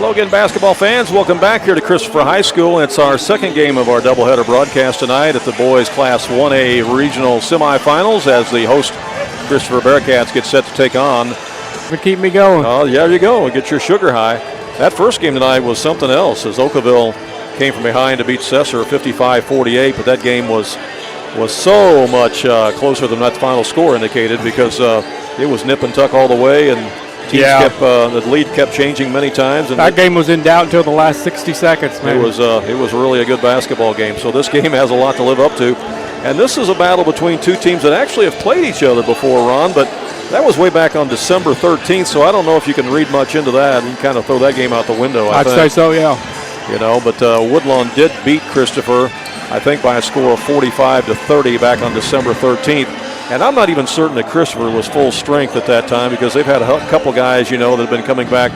Hello again, basketball fans. Welcome back here to Christopher High School. It's our second game of our doubleheader broadcast tonight at the boys Class 1A regional semifinals as the host Christopher Bearcats get set to take on. Keep me going. Oh, yeah, there you go. Get your sugar high. That first game tonight was something else as Oakville came from behind to beat Cesar 55-48, but that game was so much closer than that final score indicated because it was nip and tuck all the way, and teams the lead kept changing many times. And that game was in doubt until the last 60 seconds, man. It was really a good basketball game. So this game has a lot to live up to. And this is a battle between two teams that actually have played each other before, Ron, but that was way back on December 13th, so I don't know if you can read much into that and kind of throw that game out the window, I'd say so, yeah. You know, but Woodlawn did beat Christopher, I think, by a score of 45-30 back on December 13th. And I'm not even certain that Christopher was full strength at that time because they've had a couple guys, you know, that have been coming back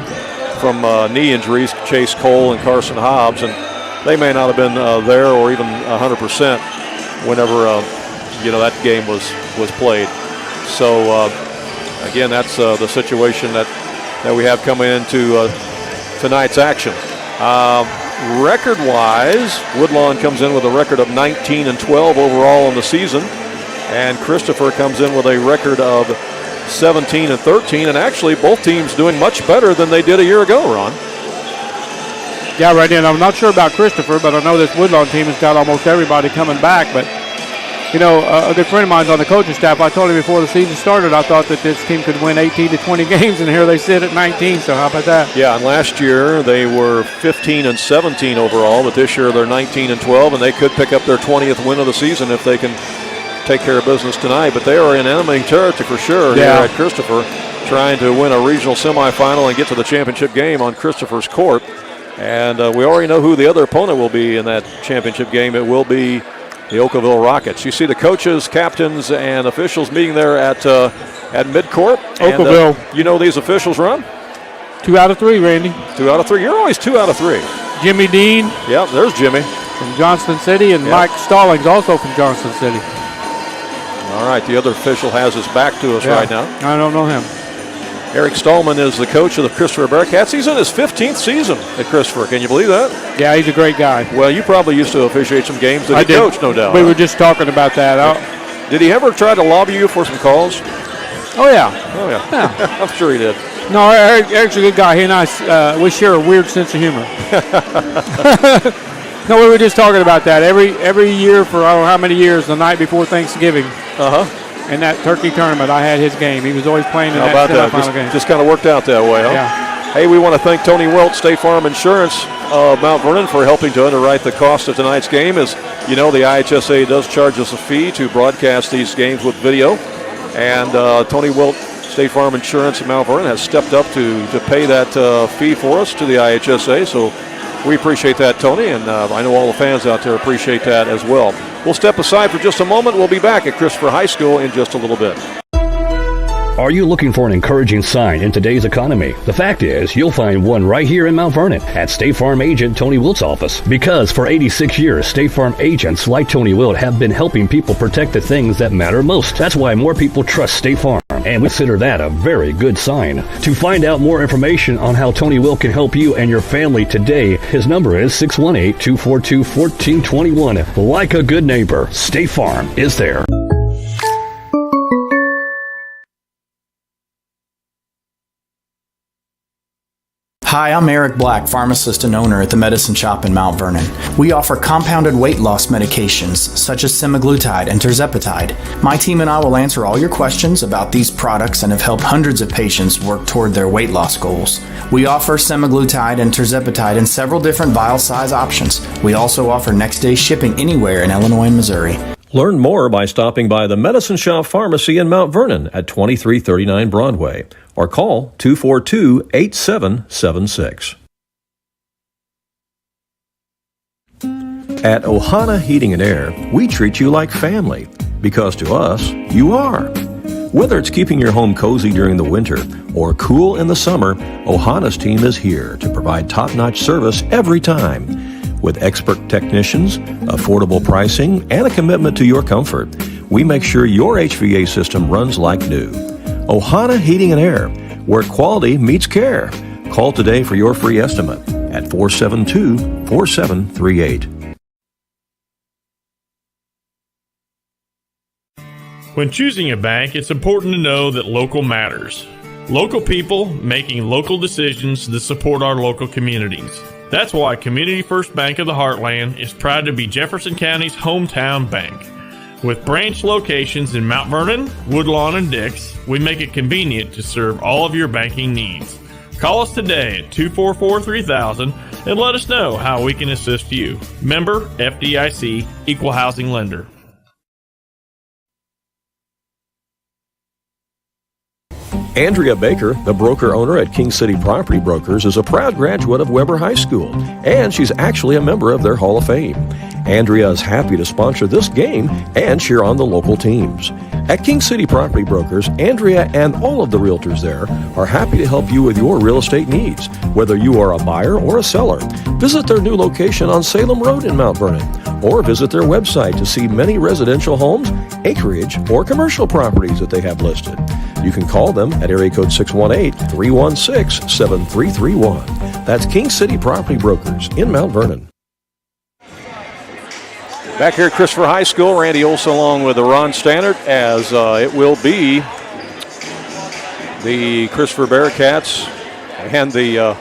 from knee injuries, Chase Cole and Carson Hobbs, and they may not have been there or even 100% whenever, that game was played. So, again, that's the situation that we have coming into tonight's action. Record-wise, Woodlawn comes in with a record of 19-12 overall in the season. And Christopher comes in with a record of 17-13, and actually both teams doing much better than they did a year ago, Ron. Yeah, right in. I'm not sure about Christopher, but I know this Woodlawn team has got almost everybody coming back. But, you know, a good friend of mine's on the coaching staff. I told him before the season started, I thought that this team could win 18 to 20 games, and here they sit at 19, so how about that? Yeah, and last year they were 15-17 overall, but this year they're 19-12, and they could pick up their 20th win of the season if they can take care of business tonight. But they are in enemy territory for sure here at Christopher, trying to win a regional semifinal and get to the championship game on Christopher's court. And we already know who the other opponent will be in that championship game. It will be the Oakville Rockets. You see the coaches, captains, and officials meeting there at midcourt. Oakville. And, you know these officials, Ron? 2 out of 3, Randy. 2 out of 3. You're always 2 out of 3. Jimmy Dean. Yeah, there's Jimmy. From Johnston City, and Mike Stallings also from Johnston City. All right, the other official has his back to us right now. I don't know him. Eric Stallman is the coach of the Christopher Bearcats. He's in his 15th season at Christopher. Can you believe that? Yeah, he's a great guy. Well, you probably used to officiate some games that he coached, no doubt. We were just talking about that. Did he ever try to lobby you for some calls? Oh, yeah. I'm sure he did. No, Eric's a good guy. He and I, we share a weird sense of humor. No, we were just talking about that. Every year for I don't know how many years, the night before Thanksgiving, in that turkey tournament, I had his game. He was always playing in that semifinal game. Just kind of worked out that way, huh? Yeah. Hey, we want to thank Tony Welch, State Farm Insurance of Mount Vernon, for helping to underwrite the cost of tonight's game. As you know, the IHSA does charge us a fee to broadcast these games with video. And Tony Welch, State Farm Insurance of Mount Vernon, has stepped up to pay that fee for us to the IHSA. So we appreciate that, Tony, and I know all the fans out there appreciate that as well. We'll step aside for just a moment. We'll be back at Christopher High School in just a little bit. Are you looking for an encouraging sign in today's economy? The fact is, you'll find one right here in Mount Vernon at State Farm agent Tony Wilt's office. Because for 86 years, State Farm agents like Tony Wilt have been helping people protect the things that matter most. That's why more people trust State Farm, and we consider that a very good sign. To find out more information on how Tony Wilt can help you and your family today, his number is 618-242-1421. Like a good neighbor, State Farm is there. Hi, I'm Eric Black, pharmacist and owner at the Medicine Shop in Mount Vernon. We offer compounded weight loss medications such as semaglutide and tirzepatide. My team and I will answer all your questions about these products and have helped hundreds of patients work toward their weight loss goals. We offer semaglutide and tirzepatide in several different vial size options. We also offer next day shipping anywhere in Illinois and Missouri. Learn more by stopping by the Medicine Shop Pharmacy in Mount Vernon at 2339 Broadway or call 242-8776. At Ohana Heating and Air, we treat you like family because to us, you are. Whether it's keeping your home cozy during the winter or cool in the summer, Ohana's team is here to provide top-notch service every time. With expert technicians, affordable pricing, and a commitment to your comfort, we make sure your HVA system runs like new. Ohana Heating and Air, where quality meets care. Call today for your free estimate at 472-4738. When choosing a bank, it's important to know that local matters. Local people making local decisions that support our local communities. That's why Community First Bank of the Heartland is proud to be Jefferson County's hometown bank. With branch locations in Mount Vernon, Woodlawn, and Dix, we make it convenient to serve all of your banking needs. Call us today at 244-3000 and let us know how we can assist you. Member FDIC, Equal Housing Lender. Andrea Baker, the broker owner at King City Property Brokers, is a proud graduate of Weber High School, and she's actually a member of their Hall of Fame. Andrea is happy to sponsor this game and cheer on the local teams. At King City Property Brokers, Andrea and all of the realtors there are happy to help you with your real estate needs, whether you are a buyer or a seller. Visit their new location on Salem Road in Mount Vernon, or visit their website to see many residential homes, acreage, or commercial properties that they have listed. You can call them at area code 618-316-7331. That's King City Property Brokers in Mount Vernon. Back here at Christopher High School, Randy Olson along with Ron Stannard, as it will be the Christopher Bearcats and the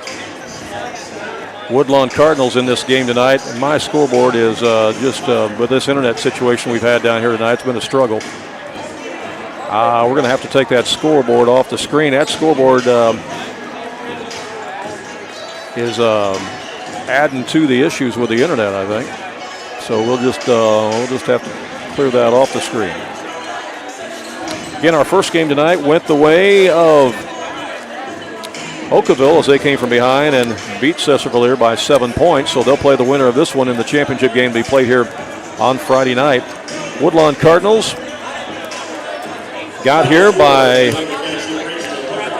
Woodlawn Cardinals in this game tonight. And my scoreboard is just with this internet situation we've had down here tonight, it's been a struggle. We're going to have to take that scoreboard off the screen. That scoreboard is adding to the issues with the internet, I think. So we'll just have to clear that off the screen. Again, our first game tonight went the way of Oakville as they came from behind and beat Cesarville by 7 points. So they'll play the winner of this one in the championship game to be played here on Friday night. Woodlawn Cardinals got here by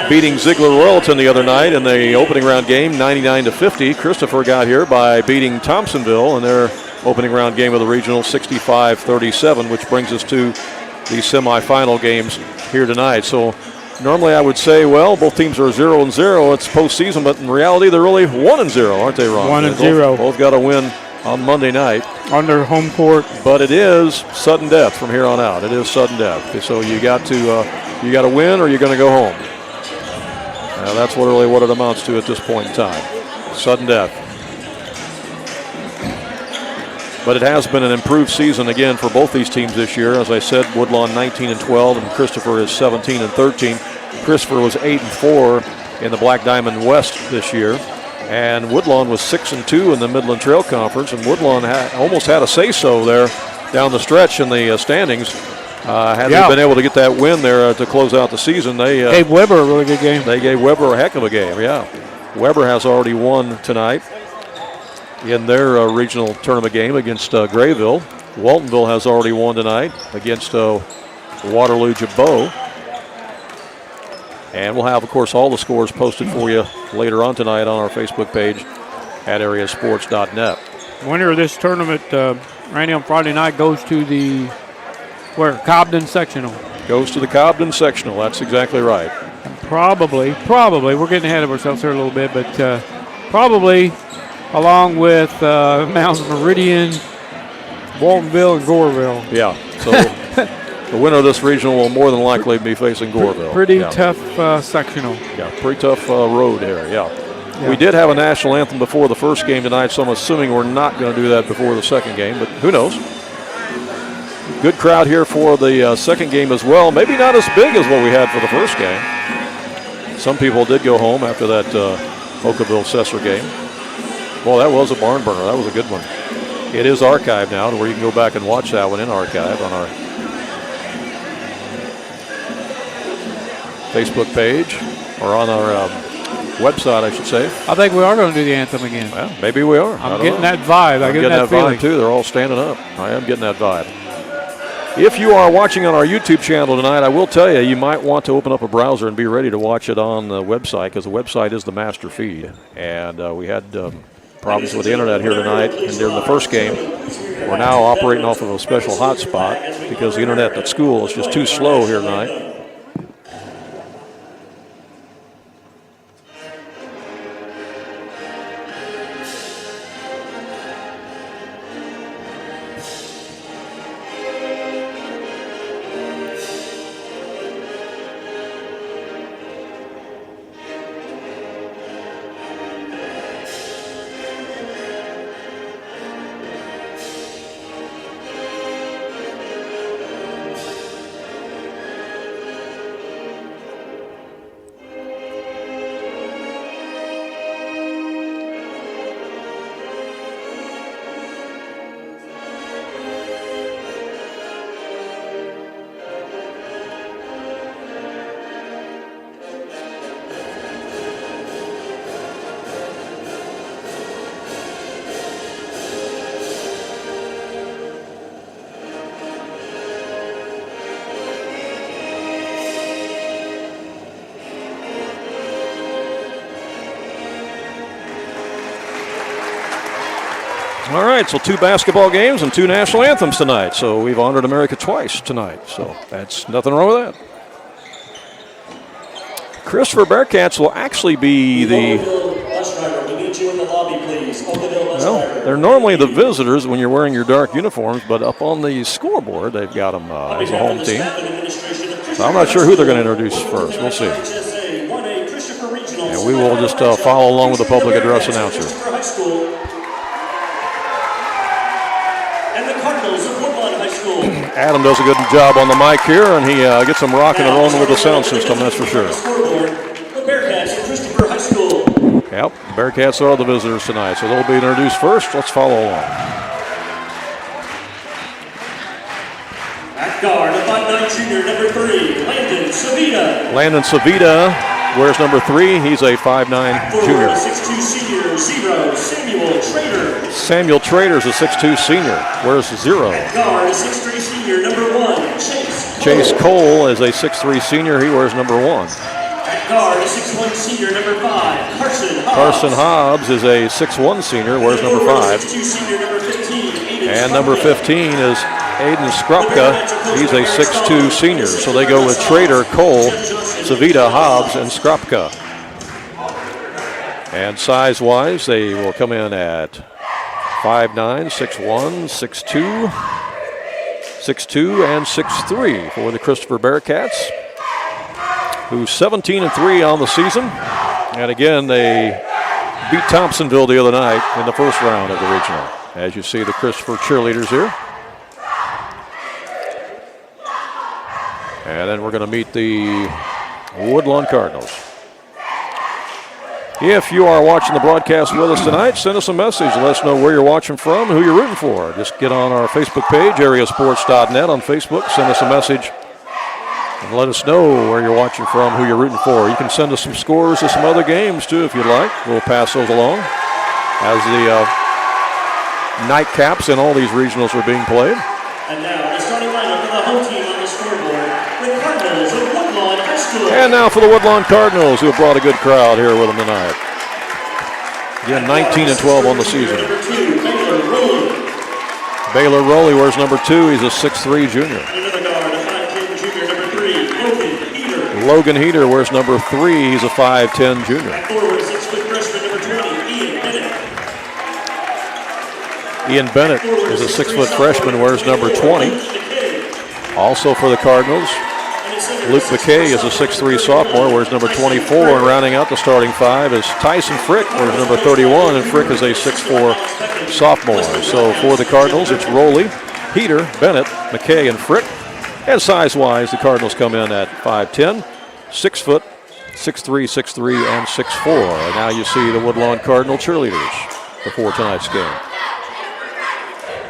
beating Ziegler Royalton the other night in the opening round game, 99-50. Christopher got here by beating Thompsonville in their opening round game of the regional, 65-37, which brings us to the semifinal games here tonight. So normally I would say, well, both teams are 0-0. It's postseason, but in reality they're really 1-0, aren't they, Ron? 1-0. Both got to win on Monday night. On their home court. But it is sudden death from here on out. It is sudden death. So you got to win or you're going to go home. That's really what it amounts to at this point in time. Sudden death. But it has been an improved season again for both these teams this year. As I said, Woodlawn 19-12 and Christopher is 17-13. Christopher was 8-4 in the Black Diamond West this year. And Woodlawn was 6-2 in the Midland Trail Conference. And Woodlawn almost had a say-so there down the stretch in the standings. Had they been able to get that win there to close out the season, they gave Weber a really good game. They gave Weber a heck of a game, yeah. Weber has already won tonight in their regional tournament game against Grayville. Waltonville has already won tonight against Waterloo Jabot. And we'll have, of course, all the scores posted for you later on tonight on our Facebook page at AreaSports.net. Winner of this tournament, Randy, on Friday night goes to the Cobden Sectional. Goes to the Cobden Sectional, that's exactly right. Probably, we're getting ahead of ourselves here a little bit, but probably along with Mount Meridian, Waltonville, and Goreville. Yeah, so the winner of this regional will more than likely be facing Goreville. Pretty tough sectional. Yeah, pretty tough road here, yeah. We did have a national anthem before the first game tonight, so I'm assuming we're not going to do that before the second game, but who knows? Good crowd here for the second game as well. Maybe not as big as what we had for the first game. Some people did go home after that Oakville-Cesar game. Well, that was a barn burner. That was a good one. It is archived now to where you can go back and watch that one in archive on our Facebook page or on our website, I should say. I think we are going to do the anthem again. Well, maybe we are. I'm getting that vibe. I'm getting that feeling vibe too. They're all standing up. I am getting that vibe. If you are watching on our YouTube channel tonight, I will tell you, you might want to open up a browser and be ready to watch it on the website, because the website is the master feed. And we had problems with the internet here tonight, and during the first game, we're now operating off of a special hotspot because the internet at school is just too slow here tonight. All right, so 2 basketball games and 2 national anthems tonight. So we've honored America twice tonight. So that's nothing wrong with that. Christopher Bearcats will actually be well, they're normally the visitors when you're wearing your dark uniforms, but up on the scoreboard, they've got them as a home team. So I'm not sure who they're going to introduce first. We'll see. And we will just follow along with the public address announcer. Adam does a good job on the mic here, and he gets them rocking and rolling with the sound system, that's for sure. Yep, Bearcats are the visitors tonight, so they'll be introduced first. Let's follow along. At guard, a 5'9" junior, number 3, Landon Savita. Landon Savita wears number 3. He's a 5'9" junior. 6'2" senior, 0, Samuel Trader. Samuel Trader's a 6'2" senior. Wears 0. At guard, a 6'3" senior, number 1, Chase. Chase Cole is a 6'3" senior. He wears number 1. At guard, a 6'1" senior, number 5, Carson Hobbs. Carson Hobbs is a 6'1" senior. Wears number 5. 6'2" senior, number 15, And number 15 is Aiden Skrupka. He's a 6'2" senior. So they go with Trader, Cole, Savita, Hobbs, and Skrupka. And size-wise, they will come in at 5'9", 6'1", 6'2", 6'2", and 6'3" for the Christopher Bearcats, who's 17-3 on the season. And again, they beat Thompsonville the other night in the first round of the regional. As you see the Christopher cheerleaders here. And then we're going to meet the Woodlawn Cardinals. If you are watching the broadcast with us tonight, send us a message. Let us know where you're watching from and who you're rooting for. Just get on our Facebook page, AreaSports.net on Facebook. Send us a message and let us know where you're watching from, who you're rooting for. You can send us some scores of some other games, too, if you'd like. We'll pass those along as the nightcaps in all these regionals are being played. And now the starting lineup for the home team on the scoreboard, the Cardinals of Woodlawn High School. And now for the Woodlawn Cardinals, who have brought a good crowd here with them tonight. Again, 19-12 on the season. Number 2, Baylor Rowley. Baylor Rowley wears number 2. He's a 6'3" junior. Under the guard, a 5'10" junior, number 3, Logan Heater. Logan Heater wears number 3. He's a 5'10" junior. At forward, 6-foot freshman, number 20, Ian Bennett. Ian Bennett is a 6-foot freshman, wears number 20. Also for the Cardinals, Luke McKay is a 6'3" sophomore, wears number 24. And rounding out the starting 5 is Tyson Frick, wears number 31, and Frick is a 6'4" sophomore. So for the Cardinals, it's Rowley, Heater, Bennett, McKay, and Frick. And size-wise, the Cardinals come in at 5'10", 6 foot, 6'3", 6'3", and 6'4". And now you see the Woodlawn Cardinal cheerleaders before tonight's game.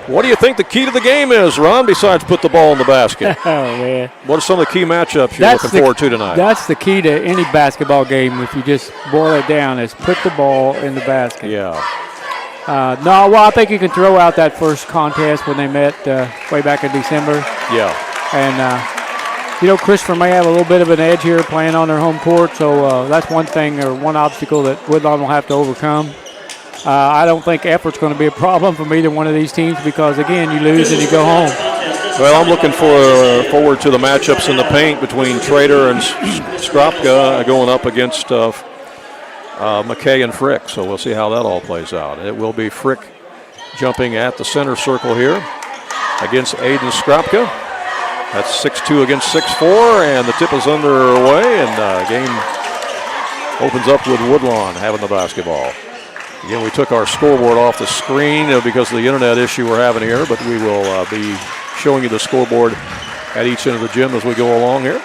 What do you think the key to the game is, Ron, besides put the ball in the basket? Oh, man. What are some of the key matchups you're looking forward to tonight? That's the key to any basketball game, if you just boil it down, is put the ball in the basket. Yeah. No, well, I think you can throw out that first contest when they met way back in December. Yeah. And, Christopher may have a little bit of an edge here playing on their home court, so that's one thing or one obstacle that Woodlawn will have to overcome. I don't think effort's going to be a problem from either one of these teams because, again, you lose and you go home. Well, I'm looking forward to the matchups in the paint between Trader and Skrupka going up against McKay and Frick. So we'll see how that all plays out. It will be Frick jumping at the center circle here against Aiden Skrupka. That's 6'2" against 6'4", and the tip is underway, and the game opens up with Woodlawn having the basketball. Again, we took our scoreboard off the screen because of the internet issue we're having here, but we will be showing you the scoreboard at each end of the gym as we go along here.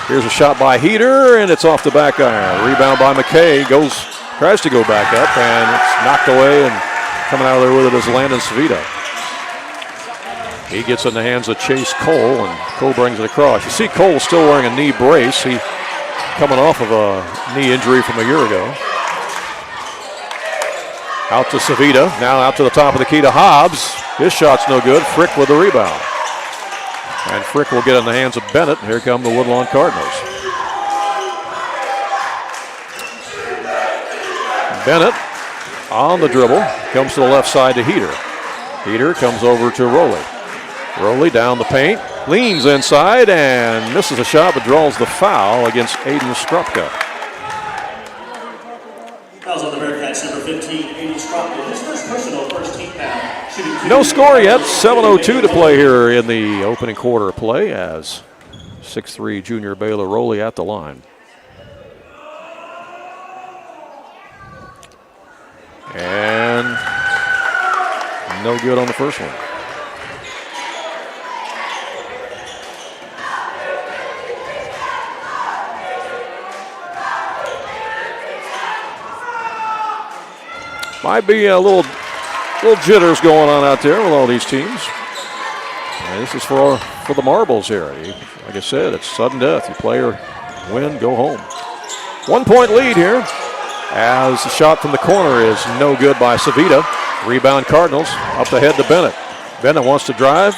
Here's a shot by Heater, and it's off the back iron. Rebound by McKay, tries to go back up, and it's knocked away, and coming out of there with it is Landon Savita. He gets in the hands of Chase Cole, and Cole brings it across. You see Cole still wearing a knee brace. He coming off of a knee injury from a year ago. Out to Savita, now out to the top of the key to Hobbs. His shot's no good. Frick with the rebound. And Frick will get in the hands of Bennett. Here come the Woodlawn Cardinals. Bennett on the dribble, comes to the left side to Heater. Heater comes over to Rowley. Rowley down the paint, leans inside and misses a shot but draws the foul against Aiden Stropka. Fouls on the Bearcats, number 15, Aiden Stropka. His first personal, first team foul. Shooting No score yet, 7:02 to play here in the opening quarter of play as 6'3" junior Baylor Rowley at the line. And no good on the first one. Might be a little jitters going on out there with all these teams. And this is for the marbles here. Like I said, it's sudden death. You play or win, go home. 1 point lead here as the shot from the corner is no good by Savita. Rebound Cardinals, up the head to Bennett. Bennett wants to drive,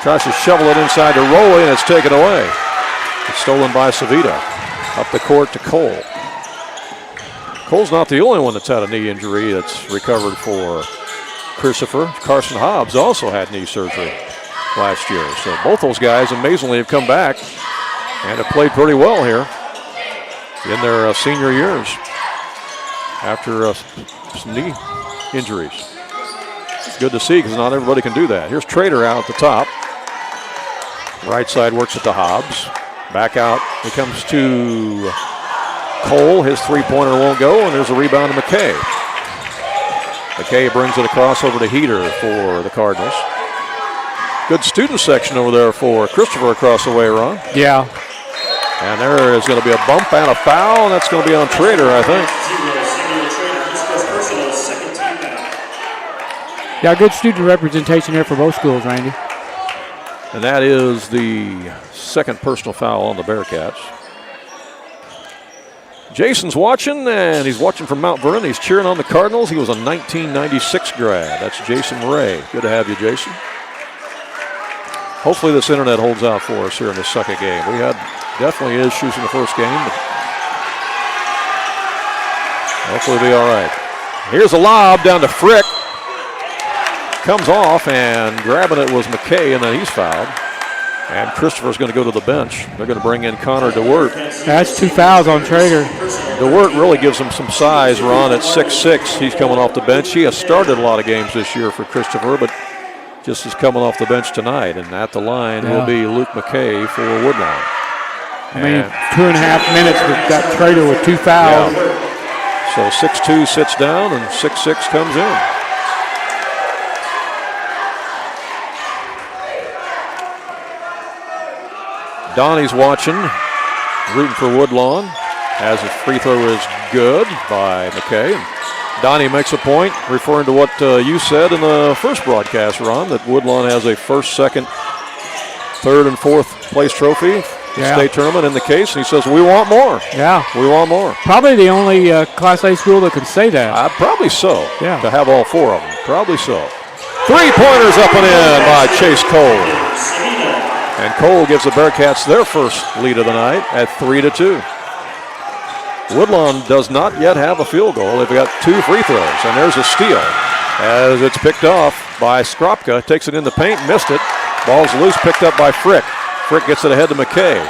tries to shovel it inside to Rowley, and it's taken away. It's stolen by Savita. Up the court to Cole. Cole's not the only one that's had a knee injury that's recovered for Christopher. Carson Hobbs also had knee surgery last year. So both those guys amazingly have come back and have played pretty well here in their senior years after some knee injuries. It's good to see because not everybody can do that. Here's Trader out at the top. Right side works it to Hobbs. Back out, he comes to Cole. His three-pointer won't go, and there's a rebound to McKay. McKay brings it across over to Heater for the Cardinals. Good student section over there for Christopher across the way, Ron. Yeah. And there is going to be a bump and a foul, and that's going to be on Trader, I think. Yeah, good student representation here for both schools, Randy. And that is the second personal foul on the Bearcats. Jason's watching, and he's watching from Mount Vernon. He's cheering on the Cardinals. He was a 1996 grad. That's Jason Ray. Good to have you, Jason. Hopefully this internet holds out for us here in the second game. We had definitely issues in the first game, but hopefully it'll be all right. Here's a lob down to Frick. Comes off, and grabbing it was McKay, and then he's fouled. And Christopher's going to go to the bench. They're going to bring in Connor DeWert. That's 2 fouls on Trader. DeWert really gives him some size, Ron, at 6'6". He's coming off the bench. He has started a lot of games this year for Christopher, but just is coming off the bench tonight. And at the line will be Luke McKay for Woodlawn. I mean, 2.5 minutes with that Trader with 2 fouls. Yeah. So 6'2" sits down, and 6'6" comes in. Donnie's watching, rooting for Woodlawn, as a free throw is good by McKay. Donnie makes a point, referring to what you said in the first broadcast, Ron, that Woodlawn has a first, second, third, and fourth place trophy, state tournament in the case, and he says, we want more. Yeah. We want more. Probably the only Class A school that can say that. Probably so, to have all 4 of them. Probably so. 3-pointers up and in by Chase Cole. And Cole gives the Bearcats their first lead of the night at 3-2. Woodlawn does not yet have a field goal. They've got 2 free throws, and there's a steal as it's picked off by Stropka. Takes it in the paint, missed it. Ball's loose, picked up by Frick. Frick gets it ahead to McKay.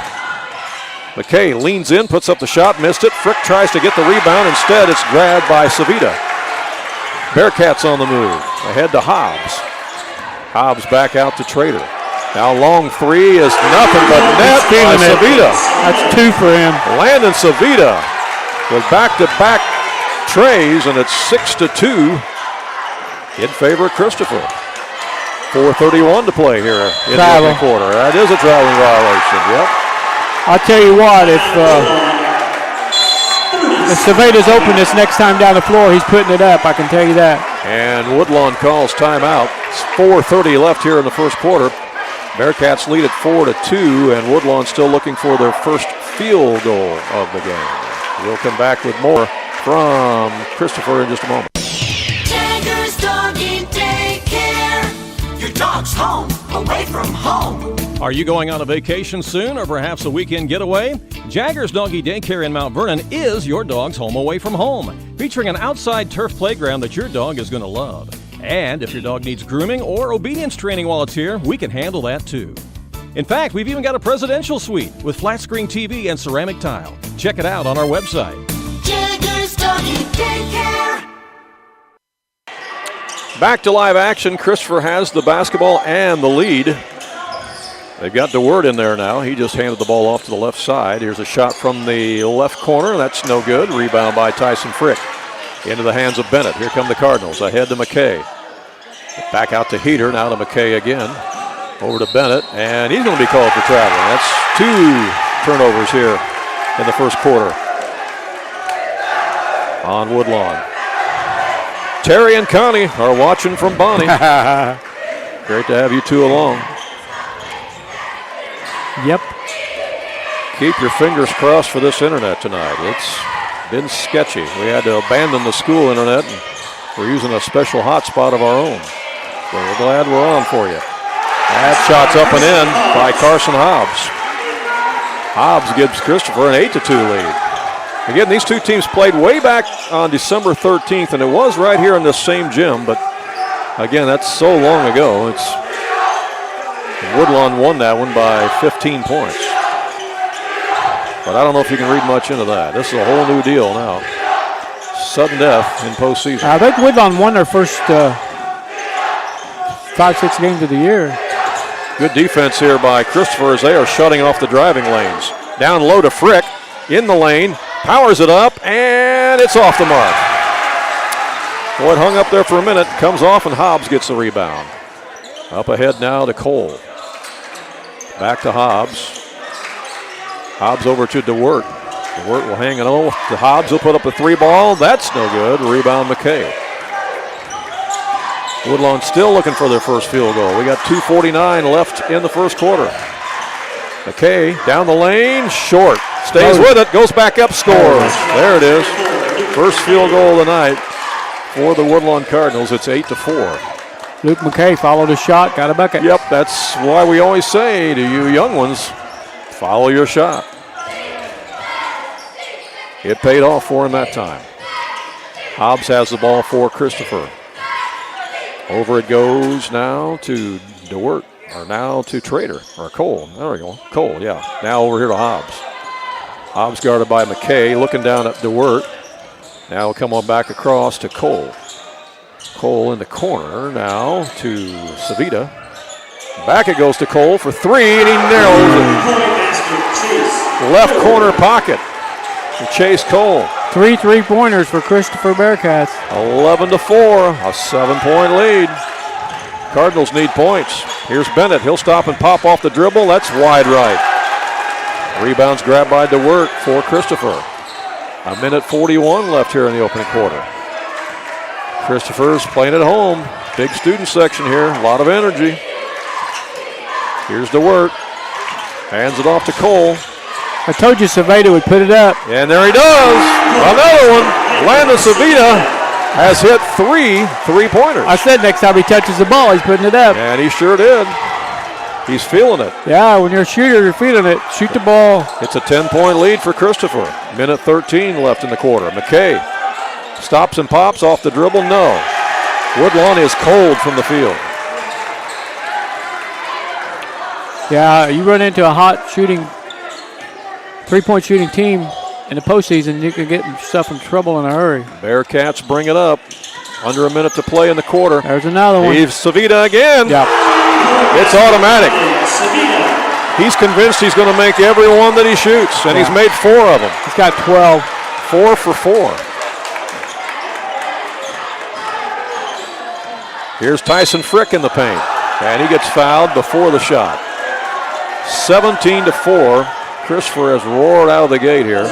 McKay leans in, puts up the shot, missed it. Frick tries to get the rebound. Instead, it's grabbed by Savita. Bearcats on the move. Ahead to Hobbs. Hobbs back out to Trader. Now long 3 is nothing but net by Savita. That's 2 for him. Landon Savita with back-to-back trays, and it's 6-2 in favor of Christopher. 4:31 to play here in the opening quarter. That is a traveling violation, yep. I'll tell you what, if Savita's open this next time down the floor, he's putting it up, I can tell you that. And Woodlawn calls timeout. It's 4:30 left here in the first quarter. Bearcats lead at 4-2, and Woodlawn still looking for their first field goal of the game. We'll come back with more from Christopher in just a moment. Jagger's Doggy Daycare. Your dog's home, away from home. Are you going on a vacation soon, or perhaps a weekend getaway? Jagger's Doggy Daycare in Mount Vernon is your dog's home away from home, featuring an outside turf playground that your dog is going to love. And if your dog needs grooming or obedience training while it's here, we can handle that too. In fact, we've even got a presidential suite with flat screen TV and ceramic tile. Check it out on our website. Jagger's Doggy Daycare. Back to live action. Christopher has the basketball and the lead. They've got DeWert in there now. He just handed the ball off to the left side. Here's a shot from the left corner. That's no good. Rebound by Tyson Frick. Into the hands of Bennett. Here come the Cardinals. Ahead to McKay. Back out to Heater. Now to McKay again. Over to Bennett. And he's going to be called for traveling. That's 2 turnovers here in the first quarter on Woodlawn. Terry and Connie are watching from Bonnie. Great to have you two along. Yep. Keep your fingers crossed for this internet tonight. It's been sketchy. We had to abandon the school internet, and we're using a special hotspot of our own. So we're glad we're on for you. That shot's up and in by Carson Hobbs. Hobbs gives Christopher an 8-2 lead. Again, these two teams played way back on December 13th, and it was right here in this same gym, but again, that's so long ago. Woodlawn won that one by 15 points. But I don't know if you can read much into that. This is a whole new deal now. Sudden death in postseason. I think Woodlawn won their first 5-6 games of the year. Good defense here by Christopher as they are shutting off the driving lanes. Down low to Frick. In the lane. Powers it up. And it's off the mark. Boy, it hung up there for a minute. Comes off and Hobbs gets the rebound. Up ahead now to Cole. Back to Hobbs. Hobbs over to DeWert. DeWert will hang it on. The Hobbs will put up a 3-ball. That's no good. Rebound McKay. Woodlawn still looking for their first field goal. We got 2:49 left in the first quarter. McKay down the lane. Short. Stays with it. Goes back up. Scores. There it is. First field goal of the night for the Woodlawn Cardinals. It's 8-4. Luke McKay followed his shot. Got a bucket. Yep, that's why we always say to you young ones, follow your shot. It paid off for him that time. Hobbs has the ball for Christopher. Over it goes now to DeWert, or now to Trader, or Cole. There we go. Cole, yeah. Now over here to Hobbs. Hobbs guarded by McKay, looking down at DeWert. Now we'll come on back across to Cole. Cole in the corner now to Savita. Back it goes to Cole for 3, and he narrows it. Left corner pocket to Chase Cole. 3 3-pointers for Christopher Bearcats. 11-4, a 7-point lead. Cardinals need points. Here's Bennett. He'll stop and pop off the dribble. That's wide right. Rebounds grabbed by DeWert for Christopher. 1:41 left here in the opening quarter. Christopher's playing at home. Big student section here. A lot of energy. Here's DeWert. Hands it off to Cole. I told you Savita would put it up. And there he does. Another one. Landon Savita has hit 3 3-pointers. I said next time he touches the ball, he's putting it up. And he sure did. He's feeling it. Yeah, when you're a shooter, you're feeling it. Shoot the ball. It's a 10-point lead for Christopher. 1:13 left in the quarter. McKay stops and pops off the dribble. No. Woodlawn is cold from the field. Yeah, you run into a hot shooting, 3-point shooting team in the postseason, you can get yourself in trouble in a hurry. Bearcats bring it up. Under a minute to play in the quarter. There's another one. He's Savita again. Yep. It's automatic. He's convinced he's going to make every one that he shoots, and he's made 4 of them. He's got 12. 4 for 4. Here's Tyson Frick in the paint, and he gets fouled before the shot. 17-4. Christopher has roared out of the gate here,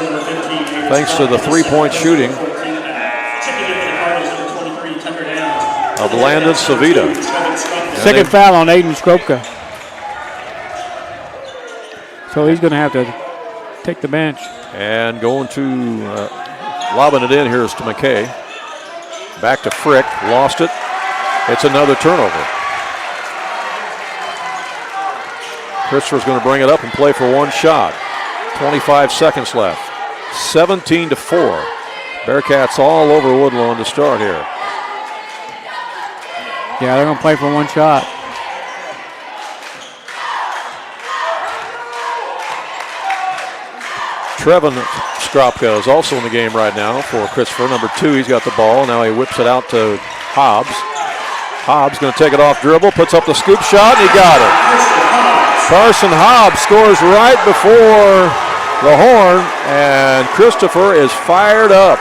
thanks to the 3-point shooting of Landon Savita. Second foul on Aiden Skropka. So he's going to have to take the bench. And going to lobbing it in here is to McKay. Back to Frick. Lost it. It's another turnover. Christopher's going to bring it up and play for one shot. 25 seconds left. 17-4. Bearcats all over Woodlawn to start here. Yeah, they're going to play for one shot. Trevin Skropka is also in the game right now for Christopher. Number 2, he's got the ball. Now he whips it out to Hobbs. Hobbs going to take it off dribble, puts up the scoop shot, and he got it. Carson Hobbs scores right before the horn, and Christopher is fired up.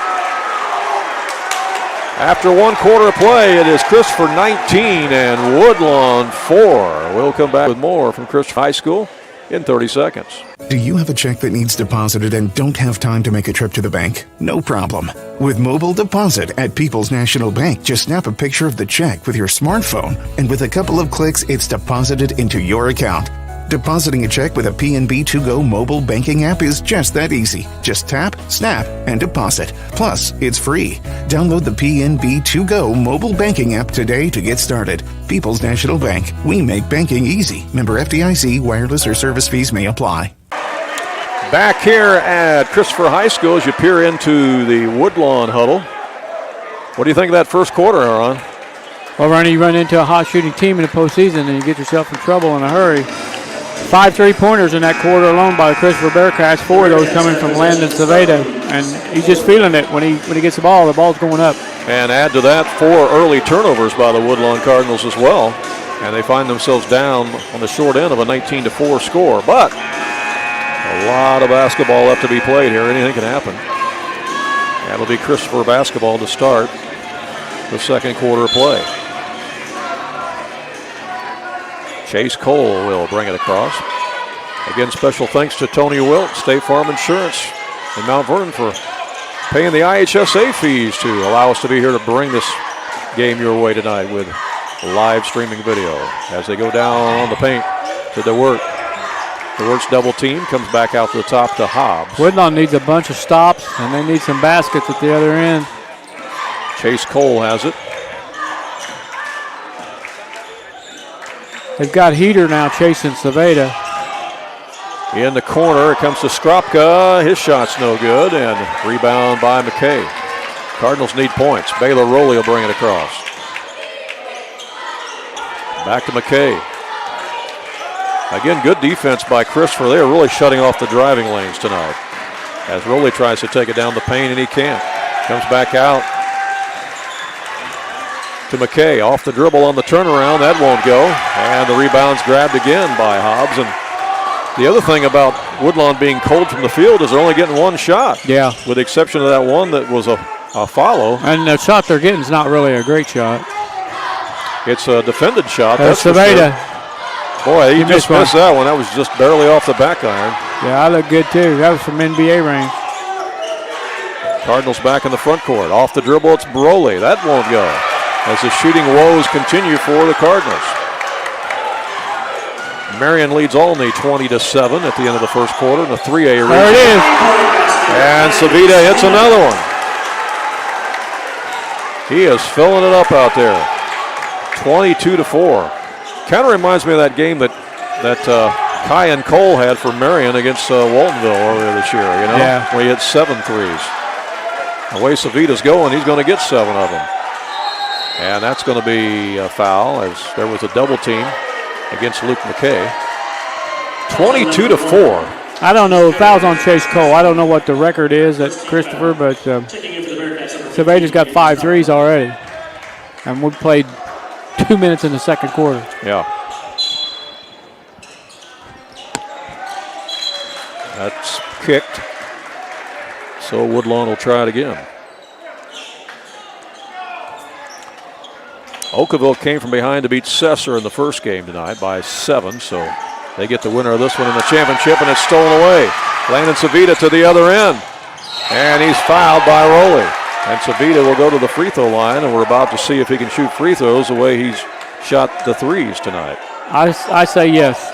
After 1 quarter of play, it is Christopher 19 and Woodlawn 4. We'll come back with more from Christopher High School in 30 seconds. Do you have a check that needs deposited and don't have time to make a trip to the bank? No problem. With Mobile Deposit at People's National Bank, just snap a picture of the check with your smartphone, and with a couple of clicks, it's deposited into your account. Depositing a check with a PNB To-Go mobile banking app is just that easy. Just tap, snap, and deposit. Plus, it's free. Download the PNB To-Go mobile banking app today to get started. People's National Bank. We make banking easy. Member FDIC. Wireless or service fees may apply. Back here at Christopher High School as you peer into the Woodlawn huddle. What do you think of that first quarter, Aaron? Well, Ronnie, you run into a hot shooting team in the postseason and you get yourself in trouble in a hurry. 5 3-pointers in that quarter alone by the Christopher Bearcats. 4 of those coming from Landon Saveda, and he's just feeling it when he gets the ball's going up. And add to that 4 early turnovers by the Woodlawn Cardinals as well, and they find themselves down on the short end of a 19-4 score. But a lot of basketball left to be played here. Anything can happen. That'll be Christopher basketball to start the second quarter of play. Chase Cole will bring it across. Again, special thanks to Tony Wilt, State Farm Insurance in Mount Vernon for paying the IHSA fees to allow us to be here to bring this game your way tonight with live streaming video. As they go down on the paint to DeWirt. DeWirt's double team comes back out to the top to Hobbs. Woodlawn needs a bunch of stops, and they need some baskets at the other end. Chase Cole has it. They've got Heater now chasing Saveda. In the corner, it comes to Skropka. His shot's no good, and rebound by McKay. Cardinals need points. Baylor Rowley will bring it across. Back to McKay. Again, good defense by Christopher. They are really shutting off the driving lanes tonight. As Rowley tries to take it down the paint, and he can't. Comes back out to McKay. Off the dribble on the turnaround. That won't go. And the rebound's grabbed again by Hobbs. And the other thing about Woodlawn being cold from the field is they're only getting 1 shot. Yeah. With the exception of that one that was a follow. And the shot they're getting is not really a great shot. It's a defended shot. That's Saveda. Sure. Boy, he just missed that one. That was just barely off the back iron. Yeah, I look good too. That was from NBA range. Cardinals back in the front court. Off the dribble, it's Broly. That won't go. As the shooting woes continue for the Cardinals. Marion leads Olney 20-7 at the end of the first quarter in the 3A region. There it is. And Savita hits another one. He is filling it up out there. 22-4. Kind of reminds me of that game that Kyan Cole had for Marion against Waltonville earlier this year, you know? Yeah. Where he hit 7 threes. The way Savita's going, he's going to get 7 of them. And that's going to be a foul as there was a double team against Luke McKay. 22-4. I don't know. Fouls on Chase Cole. I don't know what the record is at Christopher, but Saveda's got 5 threes already. And we played 2 minutes in the second quarter. Yeah. That's kicked. So Woodlawn will try it again. Oakville came from behind to beat Cesar in the first game tonight by 7, so they get the winner of this one in the championship, and it's stolen away. Landon Savita to the other end, and he's fouled by Rowley. And Savita will go to the free throw line, and we're about to see if he can shoot free throws the way he's shot the threes tonight. I say yes.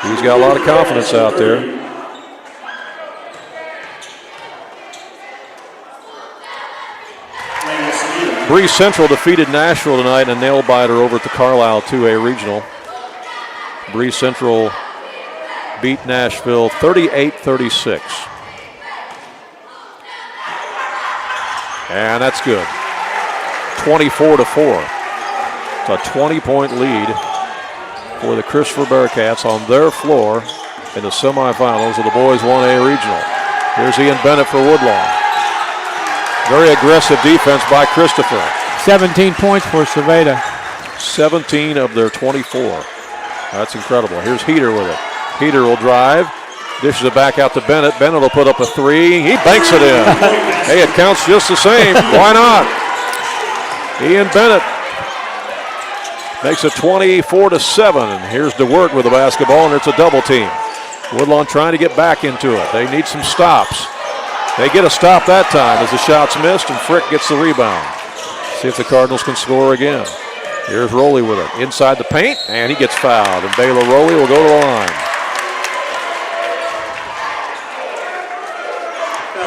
He's got a lot of confidence out there. Bree Central defeated Nashville tonight in a nail-biter over at the Carlisle 2A Regional. Bree Central beat Nashville 38-36. And that's good. 24-4. It's a 20-point lead for the Christopher Bearcats on their floor in the semifinals of the Boys 1A Regional. Here's Ian Bennett for Woodlawn. Very aggressive defense by Christopher. 17 points for Cerveda. 17 of their 24. That's incredible. Here's Heater with it. Heater will drive. Dishes it back out to Bennett. Bennett will put up a three. He banks it in. Hey, it counts just the same. Why not? Ian Bennett makes it 24-7. And here's DeWert with the basketball, and it's a double team. Woodlawn trying to get back into it. They need some stops. They get a stop that time as the shot's missed, and Frick gets the rebound. See if the Cardinals can score again. Here's Rowley with it. Inside the paint, and he gets fouled. And Baylor Rowley will go to the line.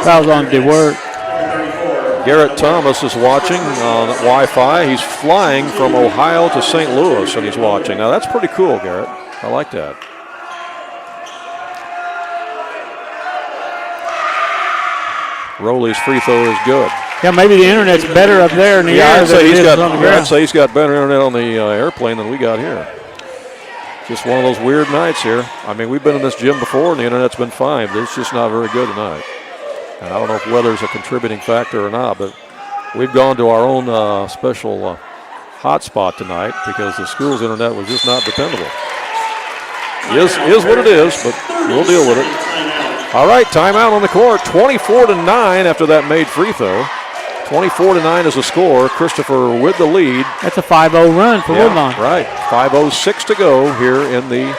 Fouls on DeWert. Garrett Thomas is watching on Wi-Fi. He's flying from Ohio to St. Louis, and he's watching. Now, that's pretty cool, Garrett. I like that. Rowley's free throw is good. Yeah, maybe the internet's better up there in the air. I'd say he's got better internet on the airplane than we got here. Just one of those weird nights here. I mean, we've been in this gym before, and the internet's been fine, but it's just not very good tonight. And I don't know if weather's a contributing factor or not, but we've gone to our own special hotspot tonight because the school's internet was just not dependable. Is what it is, but we'll deal with it. All right, timeout on the court. 24-9 after that made free throw. 24-9 is the score. Christopher with the lead. That's a 5-0 run for Woodlawn. Right. 5:06 to go here in the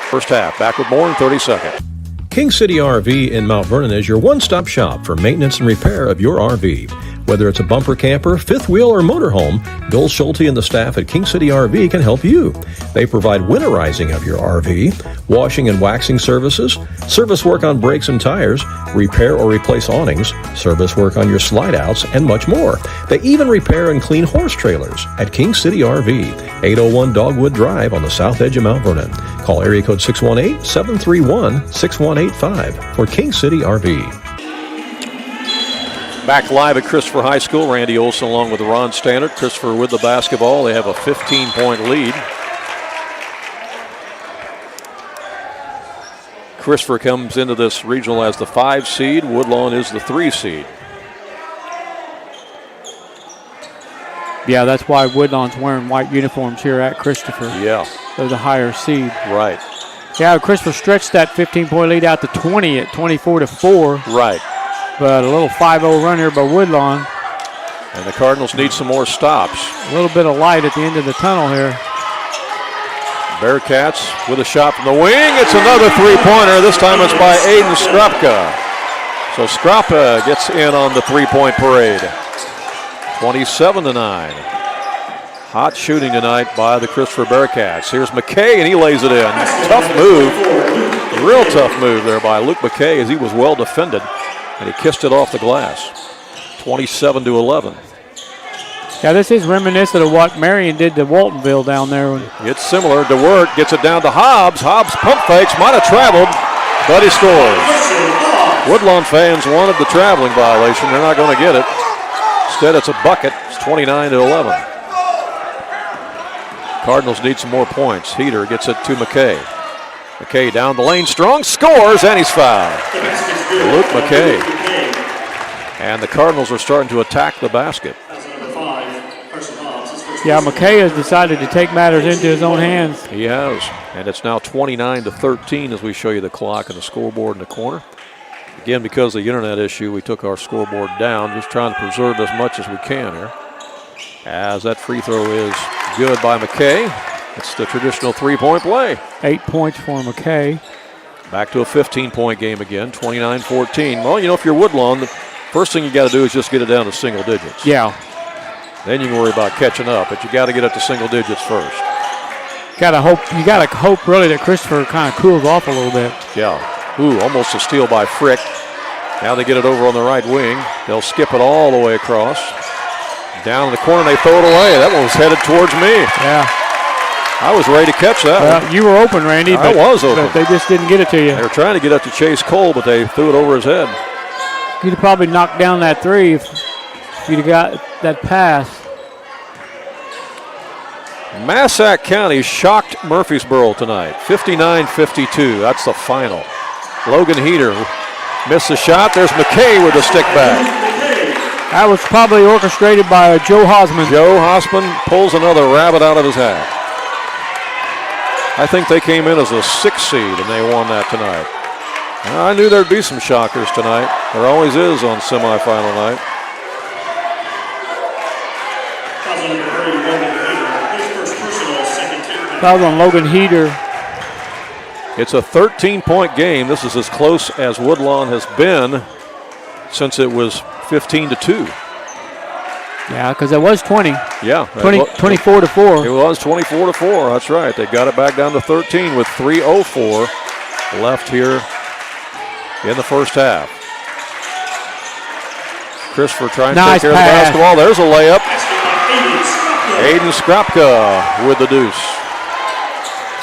first half. Back with more in 30 seconds. King City RV in Mount Vernon is your one-stop shop for maintenance and repair of your RV. Whether it's a bumper camper, fifth wheel, or motorhome, Bill Schulte and the staff at King City RV can help you. They provide winterizing of your RV, washing and waxing services, service work on brakes and tires, repair or replace awnings, service work on your slide-outs, and much more. They even repair and clean horse trailers at King City RV, 801 Dogwood Drive on the south edge of Mount Vernon. Call area code 618-731-6185 for King City RV. Back live at Christopher High School. Randy Olson along with Ron Stannard. Christopher with the basketball. They have a 15-point lead. Christopher comes into this regional as the 5 seed. Woodlawn is the 3 seed. Yeah, that's why Woodlawn's wearing white uniforms here at Christopher. Yeah. They're the higher seed. Right. Yeah, Christopher stretched that 15-point lead out to 20 at 24-4. Right. But a little 5-0 run here by Woodlawn. And the Cardinals need some more stops. A little bit of light at the end of the tunnel here. Bearcats with a shot from the wing. It's another three-pointer. This time it's by Aiden Skrapka. So Skrapka gets in on the three-point parade. 27-9. Hot shooting tonight by the Christopher Bearcats. Here's McKay, and he lays it in. Tough move. Real tough move there by Luke McKay as he was well defended. And he kissed it off the glass. 27-11. Yeah, this is reminiscent of what Marion did to Waltonville down there. It's similar. DeWert gets it down to Hobbs. Hobbs pump fakes, might have traveled, but he scores. Woodlawn fans wanted the traveling violation. They're not going to get it. Instead, it's a bucket. It's 29-11. Cardinals need some more points. Heater gets it to McKay. McKay down the lane, strong, scores, and he's fouled. Luke McKay. And the Cardinals are starting to attack the basket. Yeah, McKay has decided to take matters into his own hands. He has. And it's now 29-13 as we show you the clock and the scoreboard in the corner. Again, because of the internet issue, we took our scoreboard down, just trying to preserve as much as we can here. As that free throw is good by McKay. It's the traditional three-point play. 8 points for McKay. Back to a 15-point game again, 29-14. Well, you know, if you're Woodlawn, the first thing you got to do is just get it down to single digits. Yeah. Then you can worry about catching up, but you got to get it to single digits first. You got to hope really that Christopher kind of cools off a little bit. Yeah. Ooh, almost a steal by Frick. Now they get it over on the right wing. They'll skip it all the way across. Down in the corner, they throw it away. That one was headed towards me. Yeah. I was ready to catch that one. You were open, Randy. I was open. But they just didn't get it to you. They were trying to get up to Chase Cole, but they threw it over his head. You'd have probably knocked down that three if If you'd have got that pass. Massac County shocked Murfreesboro tonight, 59-52. That's the final. Logan Heater missed the shot. There's McKay with the stick back. That was probably orchestrated by Joe Hosman. Joe Hosman pulls another rabbit out of his hat. I think they came in as a 6 seed and they won that tonight. I knew there'd be some shockers tonight. There always is on semifinal night. Foul on Logan Heater. It's a 13-point game. This is as close as Woodlawn has been since it was 15-2. Yeah, because it was 20. Yeah. 24-4. It was 24-4. That's right. They got it back down to 13 with 3:04 left here in the first half. Christopher trying to take care of the basketball. There's a layup. Aiden Skrapka with the deuce.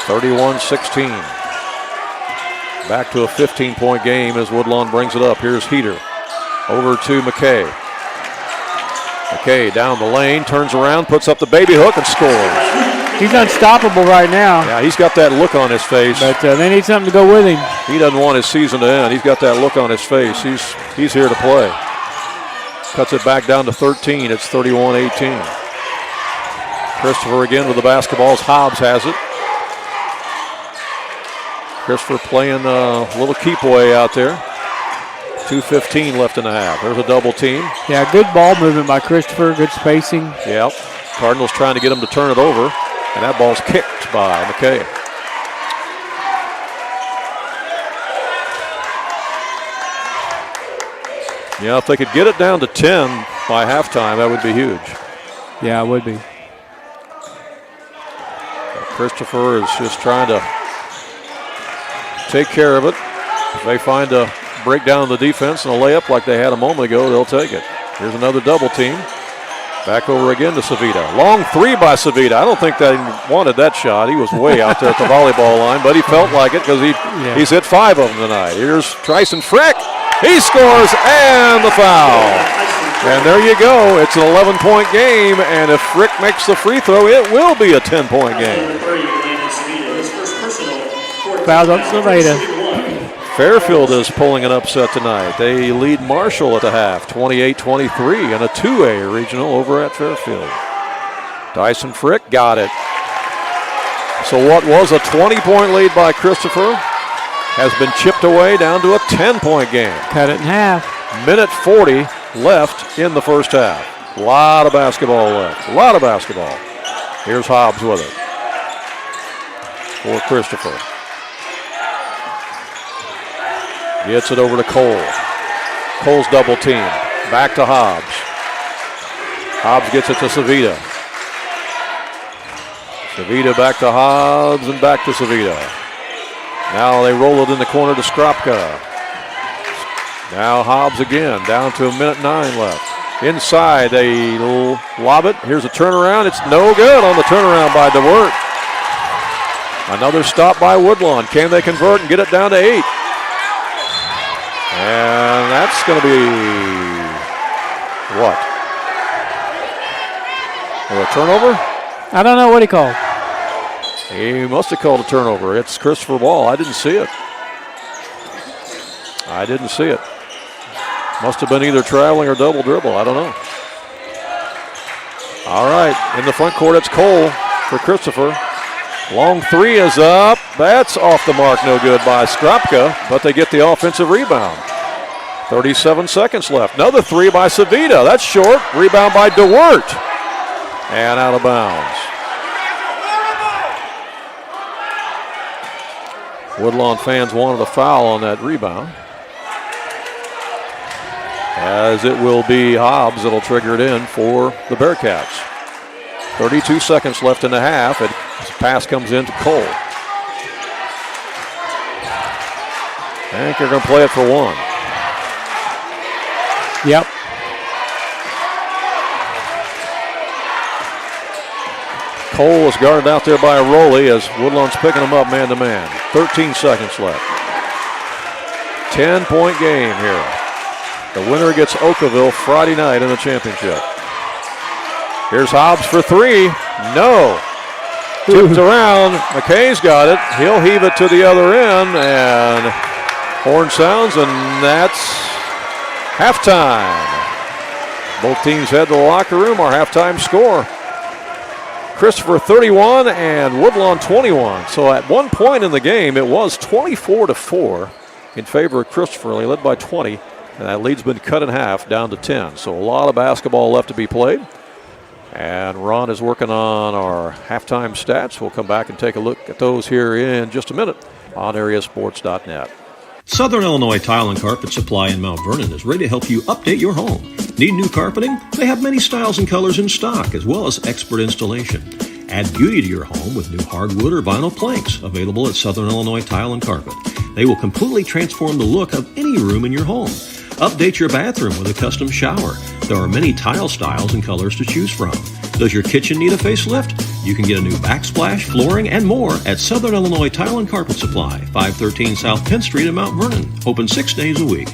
31-16. Back to a 15-point game as Woodlawn brings it up. Here's Heater. Over to McKay. McKay down the lane, turns around, puts up the baby hook, and scores. He's unstoppable right now. Yeah, he's got that look on his face. But they need something to go with him. He doesn't want his season to end. He's got that look on his face. He's here to play. Cuts it back down to 13. It's 31-18. Christopher again with the basketballs. Hobbs has it. Christopher playing a little keep away out there. 2:15 left in the half. There's a double team. Yeah, good ball movement by Christopher. Good spacing. Yep. Cardinals trying to get him to turn it over, and that ball's kicked by McKay. Yeah, if they could get it down to 10 by halftime, that would be huge. Yeah, it would be. Christopher is just trying to take care of it. If they find a breakdown in the defense and a layup like they had a moment ago, they'll take it. Here's another double team. Back over again to Savita. Long three by Savita. I don't think that he wanted that shot. He was way out there at the volleyball line, but he felt like it because he's hit 5 of them tonight. Here's Tyson Frick. He scores and the foul. And there you go. It's an 11-point game, and if Frick makes the free throw, it will be a 10-point game. Foul on Savita. Fairfield is pulling an upset tonight. They lead Marshall at the half, 28-23, in a 2A regional over at Fairfield. Dyson Frick got it. So what was a 20-point lead by Christopher has been chipped away down to a 10-point game. Cut it in half. Minute 40 left in the first half. A lot of basketball left. A lot of basketball. Here's Hobbs with it for Christopher. Gets it over to Cole. Cole's double team. Back to Hobbs. Hobbs gets it to Savita. Savita back to Hobbs and back to Savita. Now they roll it in the corner to Skrapka. Now Hobbs again, down to a minute 9 left. Inside, they lob it. Here's a turnaround. It's no good on the turnaround by DeWert. Another stop by Woodlawn. Can they convert and get it down to 8? And that's going to be what? A turnover? I don't know what he called. He must have called a turnover. It's Christopher Ball. I didn't see it. I didn't see it. Must have been either traveling or double dribble. I don't know. All right, in the front court, it's Cole for Christopher. Long three is up. That's off the mark, no good by Skrapka, but they get the offensive rebound. 37 seconds left. Another three by Savita. That's short. Rebound by DeWert. And out of bounds. Woodlawn fans wanted a foul on that rebound. As it will be Hobbs that'll trigger it in for the Bearcats. 32 seconds left in the half. And his pass comes in to Cole. I think they're going to play it for 1. Yep. Cole is guarded out there by a Rowley as Woodlawn's picking him up man to man. 13 seconds left. 10-point game here. The winner gets Oakville Friday night in the championship. Here's Hobbs for three. No. Tipped around. McKay's got it. He'll heave it to the other end, and horn sounds, and that's halftime. Both teams head to the locker room. Our halftime score: Christopher 31 and Woodlawn 21. So at one point in the game, it was 24-4 in favor of Christopher. They led by 20, and that lead's been cut in half down to 10. So a lot of basketball left to be played. And Ron is working on our halftime stats. We'll come back and take a look at those here in just a minute on AreaSports.net. Southern Illinois Tile and Carpet Supply in Mount Vernon is ready to help you update your home. Need new carpeting? They have many styles and colors in stock, as well as expert installation. Add beauty to your home with new hardwood or vinyl planks available at Southern Illinois Tile and Carpet. They will completely transform the look of any room in your home. Update your bathroom with a custom shower. There are many tile styles and colors to choose from. Does your kitchen need a facelift? You can get a new backsplash, flooring, and more at Southern Illinois Tile and Carpet Supply, 513 South Penn Street in Mount Vernon. Open 6 days a week.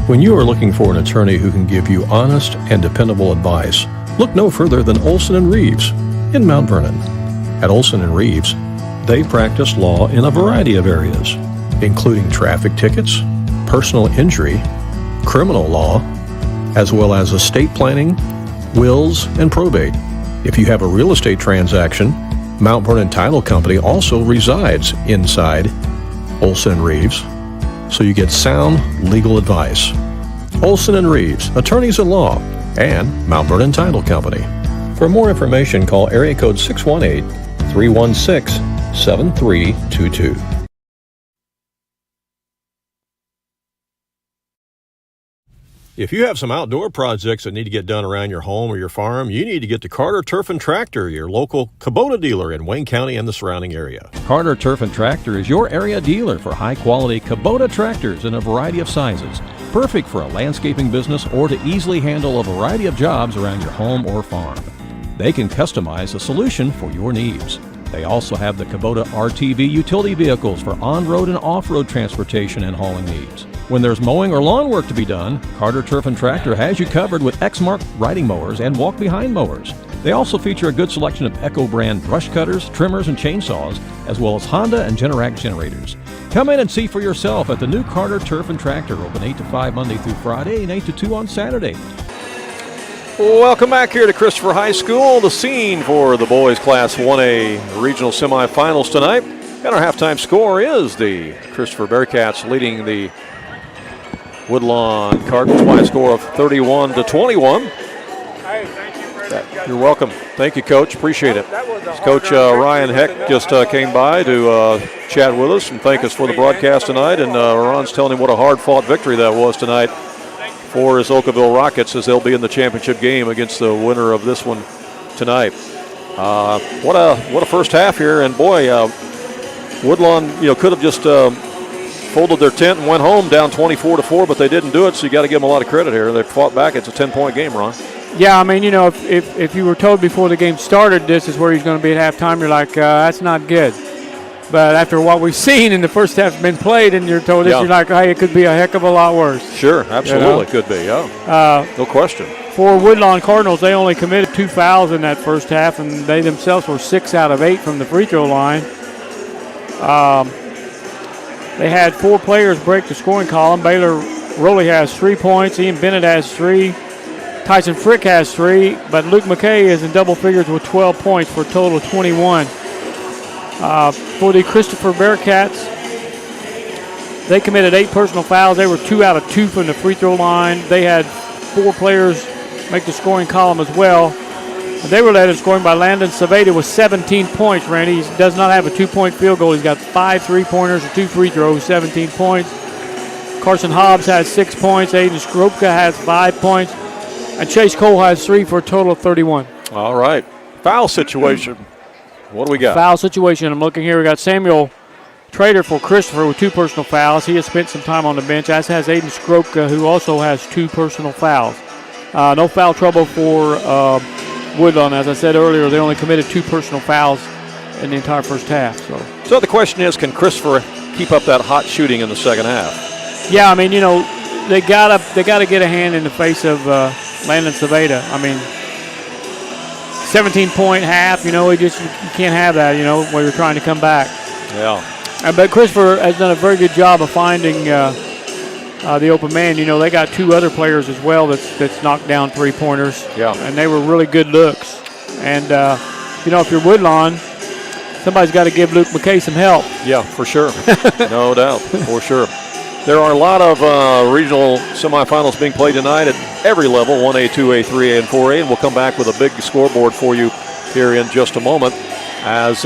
When you are looking for an attorney who can give you honest and dependable advice, look no further than Olson & Reeves in Mount Vernon. At Olson & Reeves, they practice law in a variety of areas, including traffic tickets, personal injury, criminal law, as well as estate planning, wills, and probate. If you have a real estate transaction, Mount Vernon Title Company also resides inside Olson & Reeves, so you get sound legal advice. Olson & Reeves, attorneys at law, and Mount Vernon Title Company. For more information, call area code 618-316-7322. If you have some outdoor projects that need to get done around your home or your farm, you need to get to Carter Turf and Tractor, your local Kubota dealer in Wayne County and the surrounding area. Carter Turf and Tractor is your area dealer for high-quality Kubota tractors in a variety of sizes, perfect for a landscaping business or to easily handle a variety of jobs around your home or farm. They can customize a solution for your needs. They also have the Kubota RTV utility vehicles for on-road and off-road transportation and hauling needs. When there's mowing or lawn work to be done, Carter Turf and Tractor has you covered with Exmark riding mowers and walk-behind mowers. They also feature a good selection of Echo brand brush cutters, trimmers, and chainsaws, as well as Honda and Generac generators. Come in and see for yourself at the new Carter Turf and Tractor, open 8 to 5 Monday through Friday and 8 to 2 on Saturday. Welcome back here to Christopher High School, the scene for the boys Class 1A regional semifinals tonight. And our halftime score is the Christopher Bearcats leading the Woodlawn Cardinals by a score of 31-21. You're welcome. Thank you, Coach. Appreciate it. Coach Ryan Heck just came by to chat with us and thank us for the broadcast tonight. And Ron's telling him what a hard-fought victory that was tonight for his Oakville Rockets, as they'll be in the championship game against the winner of this one tonight. What a first half here, and boy, Woodlawn could have just folded their tent and went home down 24-4, but they didn't do it. So you got to give them a lot of credit here. They fought back. It's a 10-point game, Ron. Yeah, I mean, if you were told before the game started this is where he's going to be at halftime, you're like, that's not good. But after what we've seen in the first half been played, and you're told this, you're like, hey, it could be a heck of a lot worse. Sure, absolutely could be, yeah. No question. For Woodlawn Cardinals, they only committed 2 fouls in that first half, and they themselves were 6 out of 8 from the free throw line. They had 4 players break the scoring column. Baylor Rowley has 3 points. Ian Bennett has 3. Tyson Frick has 3. But Luke McKay is in double figures with 12 points for a total of 21. For the Christopher Bearcats, they committed 8 personal fouls. They were 2 out of 2 from the free throw line. They had 4 players make the scoring column as well. They were led in scoring by Landon Saveda with 17 points, Randy. He does not have a 2-point field goal. He's got 5 3-pointers and 2 free throws, 17 points. Carson Hobbs has 6 points. Aiden Skropka has 5 points. And Chase Cole has 3 for a total of 31. All right. Foul situation. What do we got? Foul situation. I'm looking here. We got Samuel Trader for Christopher with 2 personal fouls. He has spent some time on the bench, as has Aiden Skropka, who also has 2 personal fouls. No foul trouble for Woodlawn. As I said earlier, they only committed 2 personal fouls in the entire first half. So the question is, can Christopher keep up that hot shooting in the second half. Yeah, I mean, they gotta get a hand in the face of Landon Ceveda. I mean, 17-point half. You can't have that. Where you're trying to come back. Yeah. But Christopher has done a very good job of finding the open man. They got 2 other players as well that's knocked down 3-pointers. Yeah. And they were really good looks. And if you're Woodlawn, somebody's got to give Luke McKay some help. Yeah, for sure. No doubt, for sure. There are a lot of regional semifinals being played tonight at every level, 1A, 2A, 3A, and 4A, and we'll come back with a big scoreboard for you here in just a moment as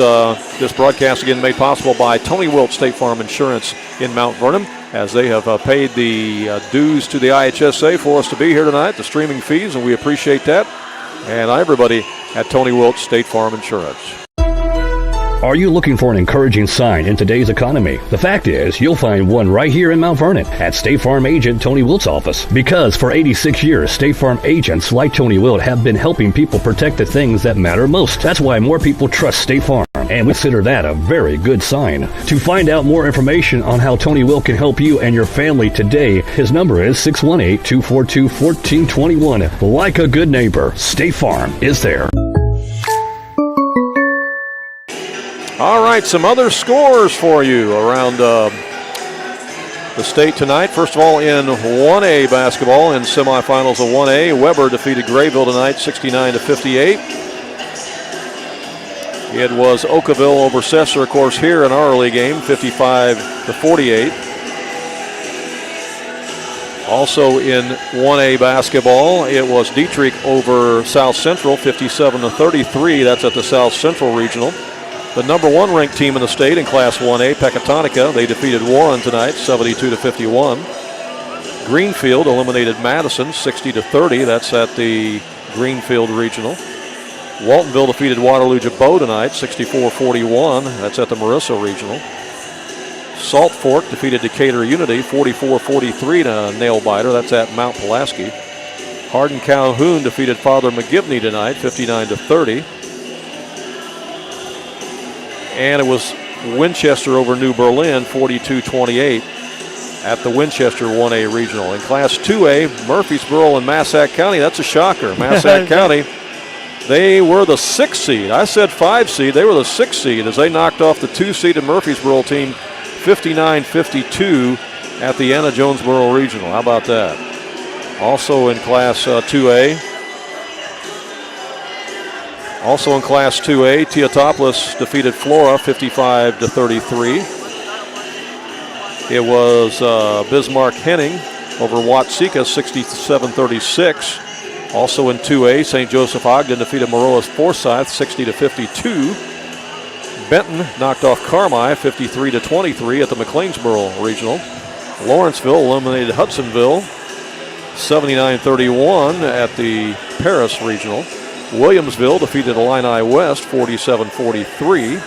this broadcast again made possible by Tony Wilt State Farm Insurance in Mount Vernon, as they have paid the dues to the IHSA for us to be here tonight, the streaming fees, and we appreciate that. And everybody at Tony Wilt State Farm Insurance. Are you looking for an encouraging sign in today's economy? The fact is, you'll find one right here in Mount Vernon at State Farm agent Tony Wilt's office. Because for 86 years, State Farm agents like Tony Wilt have been helping people protect the things that matter most. That's why more people trust State Farm, and we consider that a very good sign. To find out more information on how Tony Wilt can help you and your family today, his number is 618-242-1421. Like a good neighbor, State Farm is there. All right, some other scores for you around the state tonight. First of all, in 1A basketball in semifinals of 1A, Weber defeated Grayville tonight 69-58. It was Oakville over Sesser, of course, here in our early game, 55-48. Also in 1A basketball, it was Dietrich over South Central, 57-33. That's at the South Central Regional. The number 1 ranked team in the state in Class 1A, Pecatonica, they defeated Warren tonight, 72-51. Greenfield eliminated Madison, 60-30. That's at the Greenfield Regional. Waltonville defeated Waterloo-Jabot tonight, 64-41. That's at the Marissa Regional. Salt Fork defeated Decatur Unity, 44-43 to nail biter. That's at Mount Pulaski. Hardin Calhoun defeated Father McGivney tonight, 59-30. And it was Winchester over New Berlin, 42-28 at the Winchester 1A Regional. In Class 2A, Murfreesboro and Massac County, that's a shocker. Massac County, they were the 6th seed. I said 5 seed. They were the 6th seed as they knocked off the 2-seeded Murfreesboro team 59-52 at the Anna Jonesboro Regional. How about that? Also in Class 2A, Teotopolis defeated Flora 55-33. It was Bismarck Henning over Watseka 67-36. Also in 2A, St. Joseph Ogden defeated Maroas Forsyth 60-52. Benton knocked off Carmi 53-23 at the McLeansboro Regional. Lawrenceville eliminated Hudsonville 79-31 at the Paris Regional. Williamsville defeated Illini West 47-43.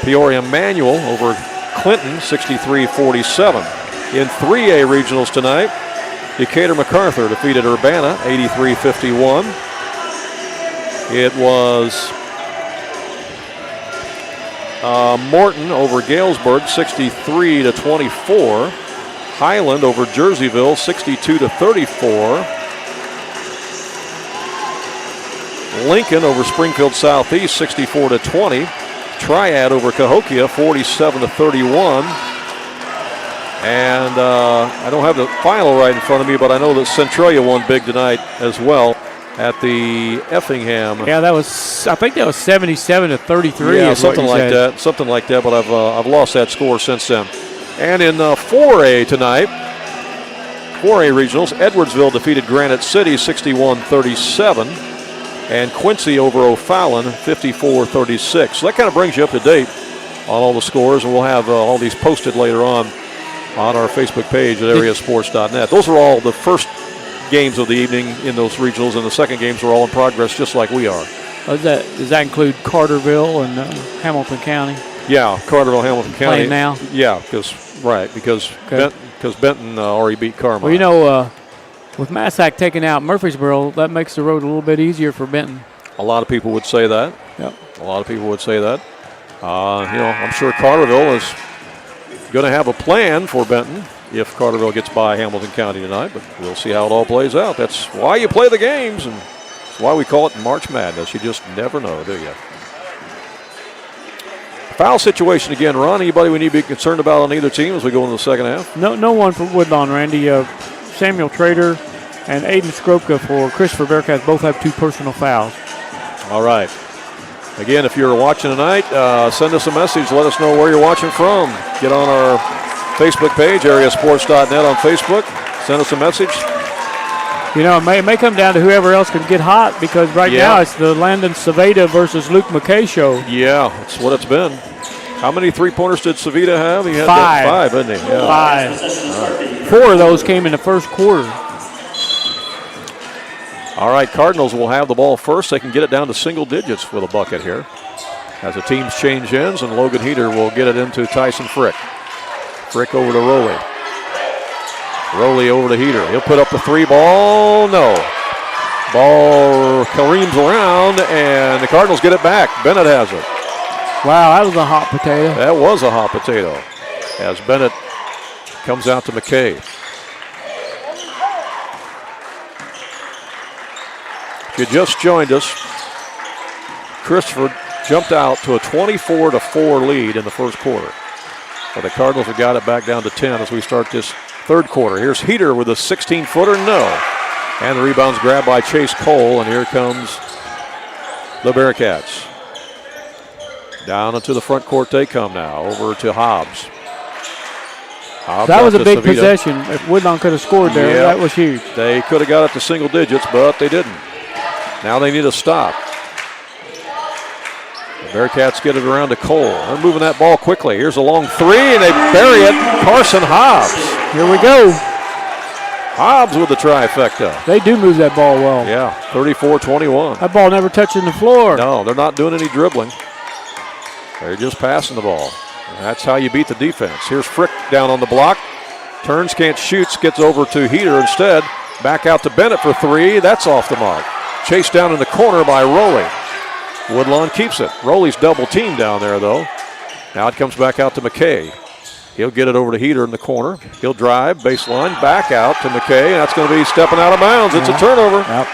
Peoria Manual over Clinton 63-47. In 3A regionals tonight, Decatur MacArthur defeated Urbana 83-51. It was Morton over Galesburg 63-24. Highland over Jerseyville 62-34. Lincoln over Springfield Southeast 64-20. Triad over Cahokia 47-31. And I don't have the final right in front of me, but I know that Centralia won big tonight as well at the Effingham. Yeah, I think that was 77-33. Yeah, something like that. But I've lost that score since then. And in 4A tonight, 4A regionals, Edwardsville defeated Granite City 61-37. And Quincy over O'Fallon, 54-36. So that kind of brings you up to date on all the scores, and we'll have all these posted later on our Facebook page at AreaSports.net. Those are all the first games of the evening in those regionals, and the second games are all in progress, just like we are. Does that include Carterville and Hamilton County? Yeah, Carterville, Hamilton County. Playing now? Yeah, because Benton already beat Carmine. Well, you know, with Massac taking out Murfreesboro, that makes the road a little bit easier for Benton. A lot of people would say that. Yep. A lot of people would say that. I'm sure Carterville going to have a plan for Benton if Carterville gets by Hamilton County tonight, but we'll see how it all plays out. That's why you play the games, and that's why we call it March Madness. You just never know, do you? Foul situation again, Ron. Anybody we need to be concerned about on either team as we go into the second half? No one for Woodlawn, Randy. Samuel Trader and Aiden Skropka for Christopher Bearcats both have 2 personal fouls. All right. Again, if you're watching tonight, send us a message. Let us know where you're watching from. Get on our Facebook page, AreaSports.net on Facebook. Send us a message. You know, it may come down to whoever else can get hot, because right now it's the Landon Saveda versus Luke McKay show. Yeah, that's what it's been. How many three-pointers did Savita have? He had 5. 5, didn't he? Yeah. 5. Right. 4 of those came in the first quarter. All right, Cardinals will have the ball first. They can get it down to single digits with a bucket here. As the teams change ends, and Logan Heater will get it into Tyson Frick. Frick over to Rowley. Rowley over to Heater. He'll put up the 3 ball. No. Ball careens around, and the Cardinals get it back. Bennett has it. Wow, that was a hot potato. That was a hot potato. As Bennett comes out to McKay. If you just joined us, Christopher jumped out to a 24-4 lead in the first quarter. But the Cardinals have got it back down to 10 as we start this third quarter. Here's Heater with a 16-footer, no. And the rebound's grabbed by Chase Cole, and here comes the Bearcats. Down into the front court they come now, over to Hobbs. That was a big possession. If Woodlawn could have scored there, that was huge. They could have got it to single digits, but they didn't. Now they need a stop. The Bearcats get it around to Cole. They're moving that ball quickly. Here's a long 3, and they bury it. Carson Hobbs. Here we go. Hobbs with the trifecta. They do move that ball well. Yeah, 34-21. That ball never touching the floor. No, they're not doing any dribbling. They're just passing the ball. And that's how you beat the defense. Here's Frick down on the block. Turns, can't shoot, gets over to Heater instead. Back out to Bennett for 3. That's off the mark. Chased down in the corner by Rowley. Woodlawn keeps it. Rowley's double teamed down there, though. Now it comes back out to McKay. He'll get it over to Heater in the corner. He'll drive, baseline, back out to McKay, and that's going to be stepping out of bounds. It's a turnover. Yep.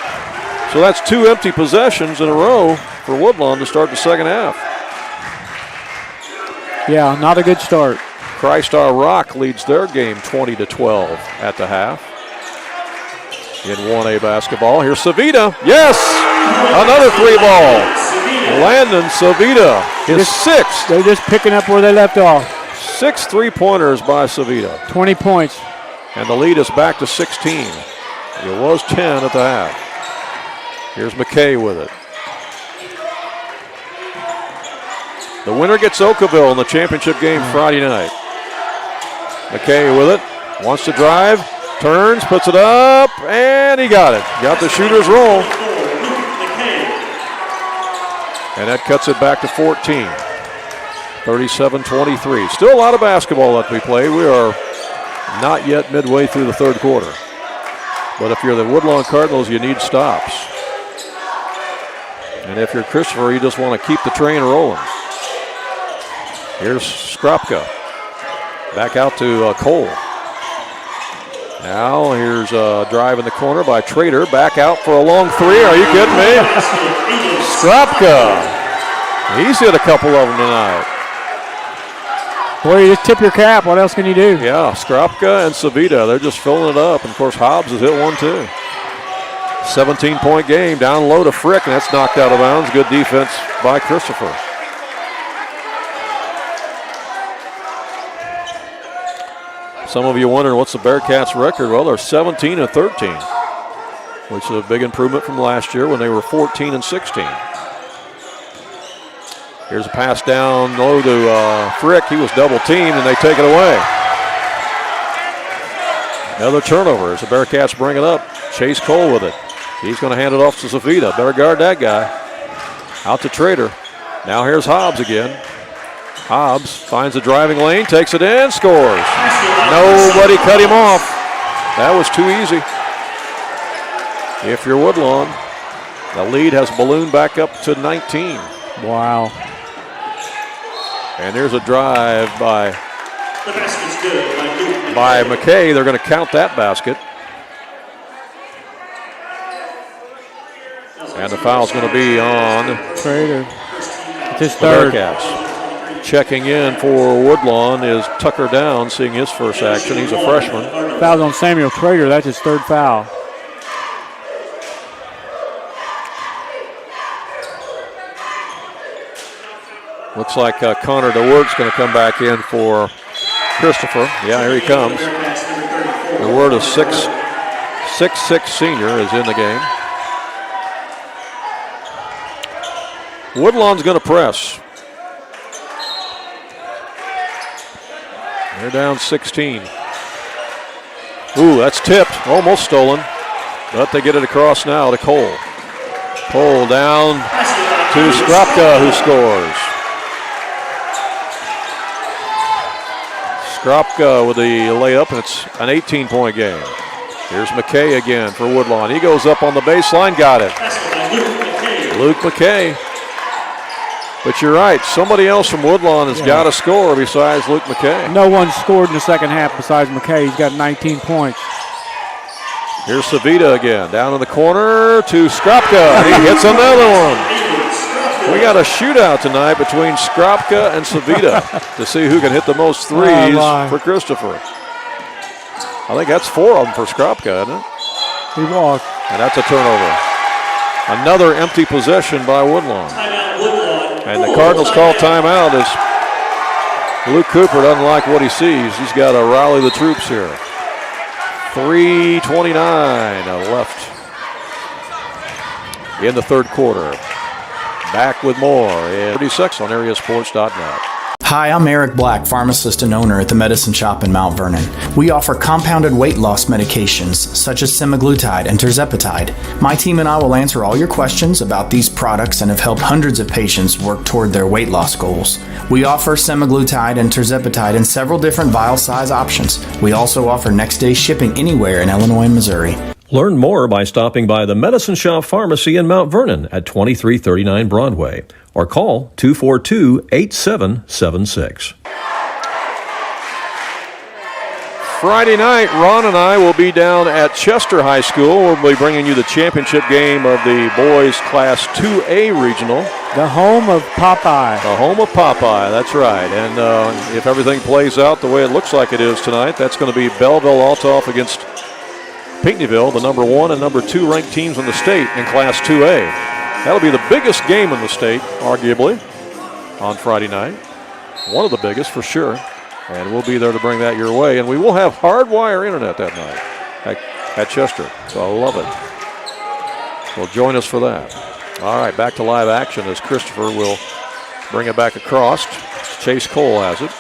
So that's 2 empty possessions in a row for Woodlawn to start the second half. Yeah, not a good start. Christ Our Rock leads their game 20-12 at the half. In 1A basketball, here's Savita. Yes! Another 3 ball. Landon Savita, his 6th. They're just picking up where they left off. 6 3-pointers by Savita. 20 points. And the lead is back to 16. It was 10 at the half. Here's McKay with it. The winner gets Oakville in the championship game Friday night. McKay with it. Wants to drive. Turns, puts it up, and he got it. Got the shooter's roll. And that cuts it back to 14. 37-23. Still a lot of basketball left to be played. We are not yet midway through the third quarter. But if you're the Woodlawn Cardinals, you need stops. And if you're Christopher, you just want to keep the train rolling. Here's Skropka. Back out to Cole. Now here's a drive in the corner by Trader. Back out for a long 3. Are you kidding me? Skropka. He's hit a couple of them tonight. Boy, you just tip your cap. What else can you do? Yeah, Skropka and Savita, they're just filling it up. And, of course, Hobbs has hit one, too. 17-point game. Down low to Frick, and that's knocked out of bounds. Good defense by Christopher. Some of you wondering what's the Bearcats' record? Well, they're 17-13, which is a big improvement from last year when they were 14-16. Here's a pass down low to Frick. He was double teamed, and they take it away. Another turnover as the Bearcats bring it up. Chase Cole with it. He's going to hand it off to Savita. Better guard that guy. Out to Trader. Now here's Hobbs again. Hobbs finds the driving lane, takes it in, scores. Nobody cut him off. That was too easy. If you're Woodlawn, the lead has ballooned back up to 19. Wow. And there's a drive by The basket's good by Luke. By McKay. They're going to count that basket. And the foul's going to be on Trader. It's his the third. Bearcats. Checking in for Woodlawn is Tucker Down, seeing his first action. He's a freshman. Foul's on Samuel Trader. That's his third foul. Looks like Connor DeWord's going to come back in for Christopher. Yeah, here he comes. DeWord, a 6'6" senior, is in the game. Woodlawn's going to press. They're down 16. Ooh, that's tipped. Almost stolen. But they get it across now to Cole. Cole down to Skropka, who scores. Skropka with the layup, and it's an 18-point game. Here's McKay again for Woodlawn. He goes up on the baseline, got it. Luke McKay. But you're right, somebody else from Woodlawn has got to score besides Luke McKay. No one scored in the second half besides McKay. He's got 19 points. Here's Savita again, down in the corner to Skropka. He hits another one. We got a shootout tonight between Skropka and Savita to see who can hit the most threes for Christopher. I think that's 4 of them for Skropka, isn't it? He walked. And that's a turnover. Another empty possession by Woodlawn. And the Cardinals call timeout as Luke Cooper doesn't like what he sees. He's got to rally the troops here. 3:29 left in the third quarter. Back with more in 36 on AreaSports.net. Hi, I'm Eric Black, pharmacist and owner at the Medicine Shop in Mount Vernon. We offer compounded weight loss medications such as semaglutide and tirzepatide. My team and I will answer all your questions about these products and have helped hundreds of patients work toward their weight loss goals. We offer semaglutide and tirzepatide in several different vial size options. We also offer next day shipping anywhere in Illinois and Missouri. Learn more by stopping by the Medicine Shop Pharmacy in Mount Vernon at 2339 Broadway or call 242-8776. Friday night, Ron and I will be down at Chester High School. We'll be bringing you the championship game of the boys Class 2A Regional. The home of Popeye. The home of Popeye, that's right. And if everything plays out the way it looks like it is tonight, that's going to be Belleville-Altoff against Pinckneyville, the number 1 and number 2 ranked teams in the state in Class 2A. That'll be the biggest game in the state, arguably, on Friday night. One of the biggest for sure. And we'll be there to bring that your way. And we will have hardwire internet that night at Chester. So I love it. Well, join us for that. All right, back to live action as Christopher will bring it back across. Chase Cole has it.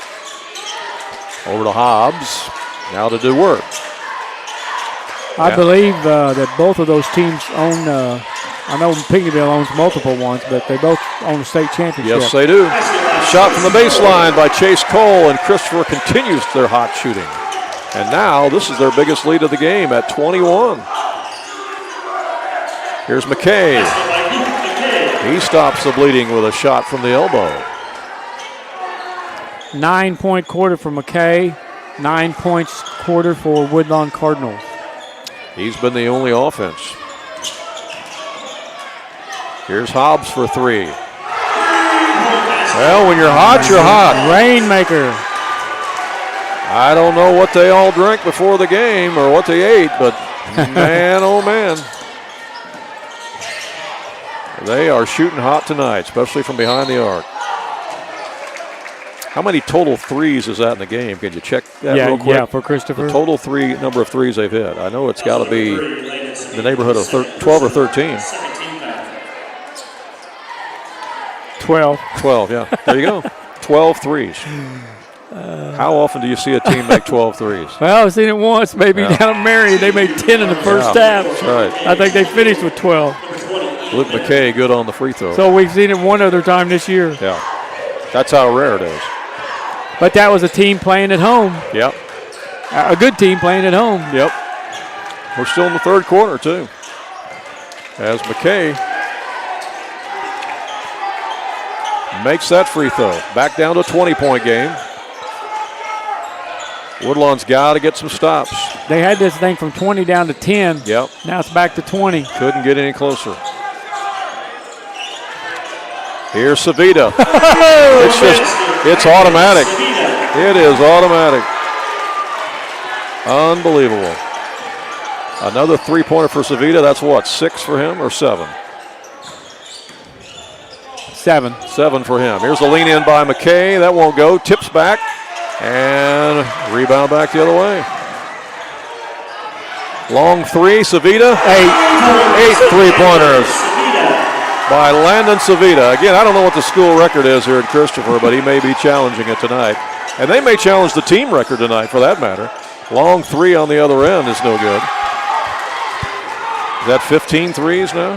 Over to Hobbs. Now to do work. I believe that both of those teams own, I know Pinckneyville owns multiple ones, but they both own a state championship. Yes, they do. Shot from the baseline by Chase Cole, and Christopher continues their hot shooting. And now this is their biggest lead of the game at 21. Here's McKay. He stops the bleeding with a shot from the elbow. 9-point quarter for McKay, 9 points quarter for Woodlawn Cardinals. He's been the only offense. Here's Hobbs for 3. Well, when you're hot, you're hot. Rainmaker. I don't know what they all drank before the game or what they ate, but man, oh man. They are shooting hot tonight, especially from behind the arc. How many total threes is that in the game? Can you check that real quick? Yeah, for Christopher. The total number of threes they've hit. I know it's got to be in the neighborhood of 12 or 13. 12. 12, yeah. There you go. 12 threes. How often do you see a team make 12 threes? Well, I've seen it once. Maybe down at Marion. They made 10 in the first half. That's right. I think they finished with 12. Luke McKay good on the free throw. So we've seen it one other time this year. Yeah. That's how rare it is. But that was a team playing at home. Yep. A good team playing at home. Yep. We're still in the third quarter, too. As McKay makes that free throw. Back down to a 20-point game. Woodlawn's got to get some stops. They had this thing from 20 down to 10. Yep. Now it's back to 20. Couldn't get any closer. Here's Savita. It's automatic. It is automatic. Unbelievable. Another three-pointer for Savita. That's what, 6 for him or 7? 7. 7 for him. Here's the lean in by McKay. That won't go. Tips back and rebound back the other way. Long three, Savita. 8 3-pointers by Landon Savita. Again, I don't know what the school record is here at Christopher, but he may be challenging it tonight. And they may challenge the team record tonight for that matter. Long three on the other end is no good. Is that 15 threes now?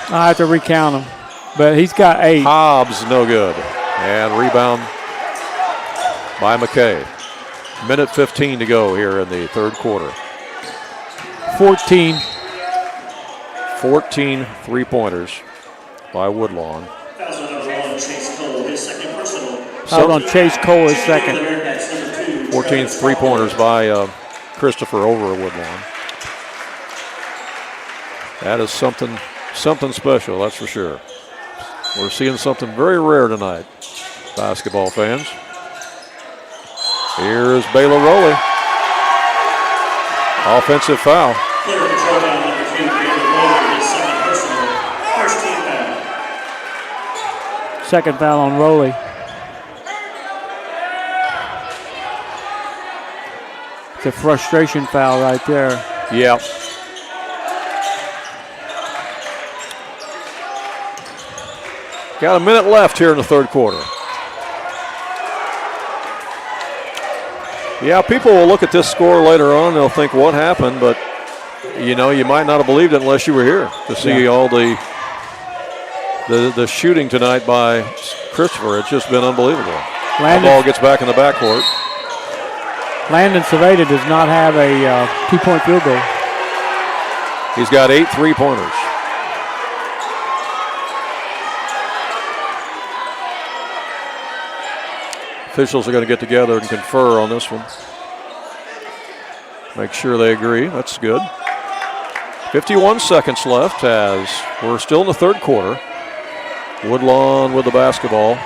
I have to recount them, but he's got 8. Hobbs, no good. And rebound by McKay. Minute 15 to go here in the third quarter. 14 3-pointers by Woodlawn. Foul on Chase Cole, his second. 14 3-pointers by Christopher over Woodlawn. That is something special, that's for sure. We're seeing something very rare tonight, basketball fans. Here's Baylor Rowley. Offensive foul. Player control down number 2, Baylor Rowley, his second personal. First team foul. Second foul on Rowley. It's a frustration foul right there. Yeah. Got a minute left here in the third quarter. Yeah, people will look at this score later on. They'll think, what happened? But, you know, you might not have believed it unless you were here to see all the shooting tonight by Christopher. It's just been unbelievable. The ball gets back in the backcourt. Landon Savita does not have a 2-point field goal. He's got 8 3-pointers. Officials are going to get together and confer on this one. Make sure they agree. That's good. 51 seconds left as we're still in the third quarter. Woodlawn with the basketball.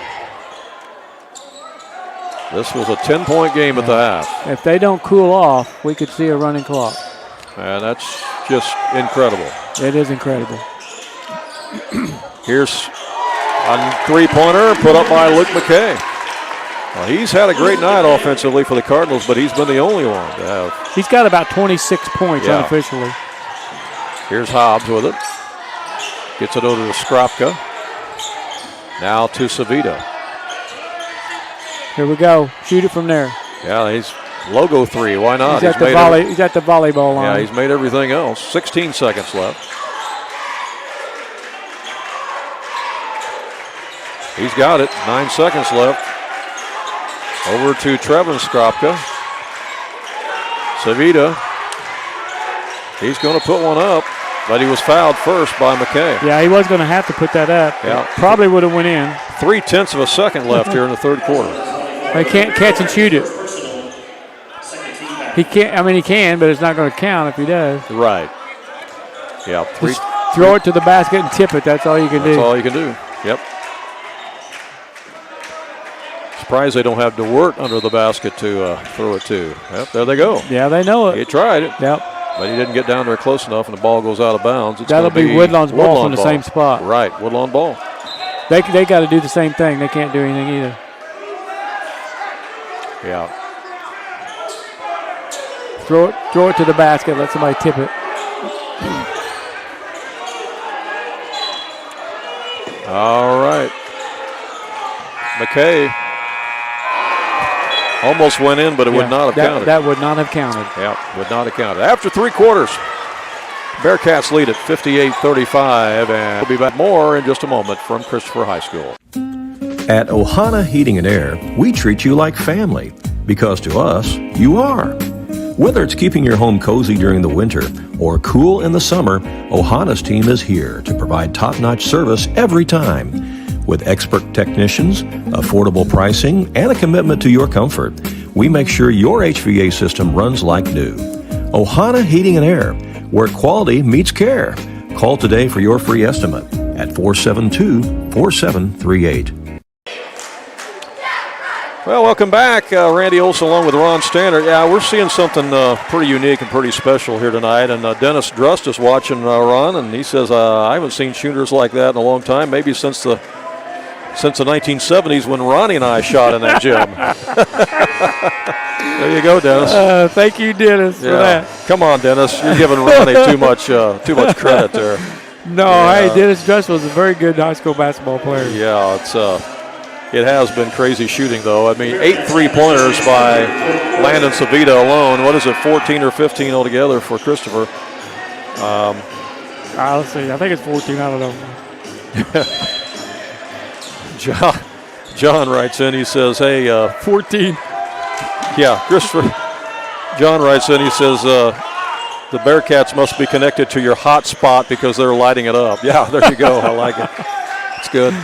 This was a 10-point game at the half. If they don't cool off, we could see a running clock. And that's just incredible. It is incredible. Here's a three-pointer put up by Luke McKay. Well, he's had a great night offensively for the Cardinals, but he's been the only one to have. He's got about 26 points unofficially. Here's Hobbs with it. Gets it over to Skropka. Now to Savita. Here we go. Shoot it from there. Yeah, he's logo 3. Why not? He's at the volleyball line. Yeah, he's made everything else. 16 seconds left. He's got it. 9 seconds left. Over to Trevin Skropka. Savita. He's going to put one up, but he was fouled first by McKay. Yeah, he was going to have to put that up. Yeah. Probably would have went in. 0.3 of a second left here in the third quarter. They can't catch and shoot it. He can't. I mean, he can, but it's not going to count if he does. Right. Yeah. Just throw it to the basket and tip it. That's all you can do. That's all you can do. Yep. Surprised they don't have DeWirt under the basket to throw it to. Yep, there they go. Yeah, they know it. He tried it. Yep. But he didn't get down there close enough, and the ball goes out of bounds. That'll be Woodlawn's ball from the same spot. Right, Woodlawn ball. They got to do the same thing. They can't do anything either. Yeah. Throw it to the basket. Let somebody tip it. All right. McKay almost went in, but it would not have counted. That would not have counted. Yeah, would not have counted. After 3 quarters, Bearcats lead at 58-35, and we'll be back more in just a moment from Christopher High School. At Ohana Heating and Air, we treat you like family, because to us, you are. Whether it's keeping your home cozy during the winter or cool in the summer, Ohana's team is here to provide top-notch service every time. With expert technicians, affordable pricing, and a commitment to your comfort, we make sure your HVA system runs like new. Ohana Heating and Air, where quality meets care. Call today for your free estimate at 472-4738. Well, welcome back. Randy Olson along with Ron Standard. Yeah, we're seeing something pretty unique and pretty special here tonight. And Dennis Drust is watching Ron, and he says, I haven't seen shooters like that in a long time, maybe since the 1970s when Ronnie and I shot in that gym. There you go, Dennis. Thank you, Dennis, for that. Come on, Dennis. You're giving Ronnie too much credit there. No, hey, Dennis Drust was a very good high school basketball player. Yeah, it has been crazy shooting, though. I mean, 8 3-pointers by Landon Savita alone. What is it, 14 or 15 altogether for Christopher? Let's see. I think it's 14. I don't know. John writes in. He says, hey. 14. Yeah, Christopher. John writes in. He says, the Bearcats must be connected to your hot spot because they're lighting it up. Yeah, there you go. I like it. It's good.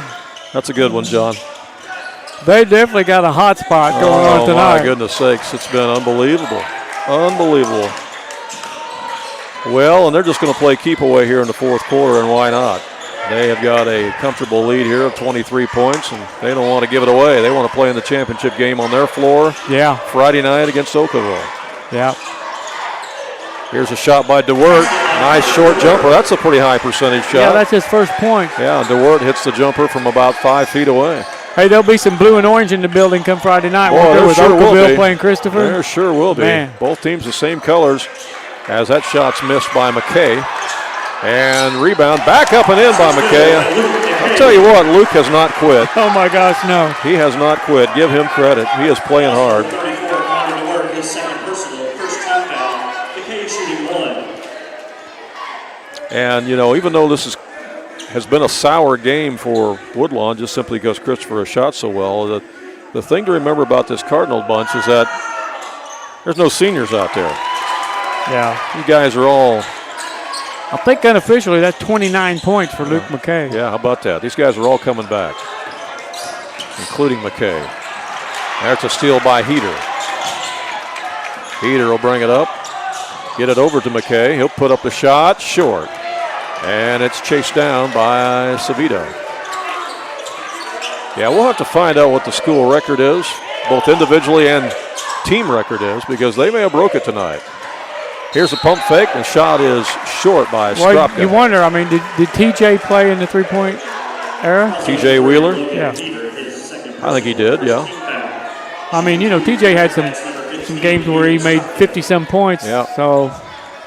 That's a good one, John. They definitely got a hot spot going on tonight. Oh, my goodness sakes. It's been unbelievable. Unbelievable. Well, and they're just going to play keep away here in the fourth quarter, and why not? They have got a comfortable lead here of 23 points, and they don't want to give it away. They want to play in the championship game on their floor. Yeah. Friday night against Oakville. Yeah. Here's a shot by DeWert. Nice short jumper. That's a pretty high percentage shot. Yeah, that's his first point. Yeah, DeWert hits the jumper from about 5 feet away. Hey, there'll be some blue and orange in the building come Friday night. Boy, with sure Oakville playing Christopher. There sure will be. Man. Both teams the same colors, as that shot's missed by McKay. And rebound back up and in by McKay. I'll tell you what, Luke has not quit. Oh, my gosh, no. He has not quit. Give him credit. He is playing hard. His second personal, first time foul. McKay shooting 1. And, you know, even though this has been a sour game for Woodlawn just simply because Christopher has shot so well, the thing to remember about this Cardinal bunch is that there's no seniors out there. Yeah. You guys are all... I think unofficially that's 29 points for Luke McKay. Yeah, how about that? These guys are all coming back, including McKay. There's a steal by Heater. Heater will bring it up, get it over to McKay. He'll put up the shot, short. And it's chased down by Savito. Yeah, we'll have to find out what the school record is, both individually and team record is, because they may have broke it tonight. Here's a pump fake. The shot is short by Stropka. You wonder, I mean, did TJ play in the three-point era? TJ Wheeler? Yeah. I think he did, yeah. I mean, you know, TJ had some games where he made 50-some points. Yeah. So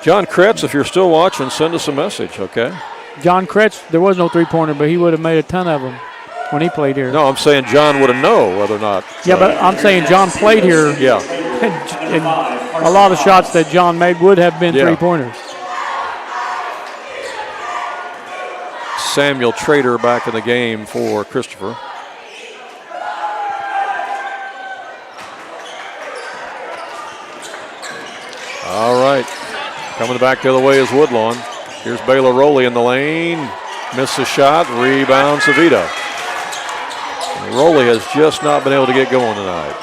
John Kretz, if you're still watching, send us a message, okay? John Kretz, there was no three-pointer, but he would have made a ton of them when he played here. No, I'm saying John would have known whether or not. Yeah, but I'm saying John played here. Yeah. And a lot of shots that John made would have been three-pointers. Samuel Trader back in the game for Christopher. All right. Coming back the other way is Woodlawn. Here's Baylor Rowley in the lane. Missed a shot. Rebound Savita. Rowley has just not been able to get going tonight.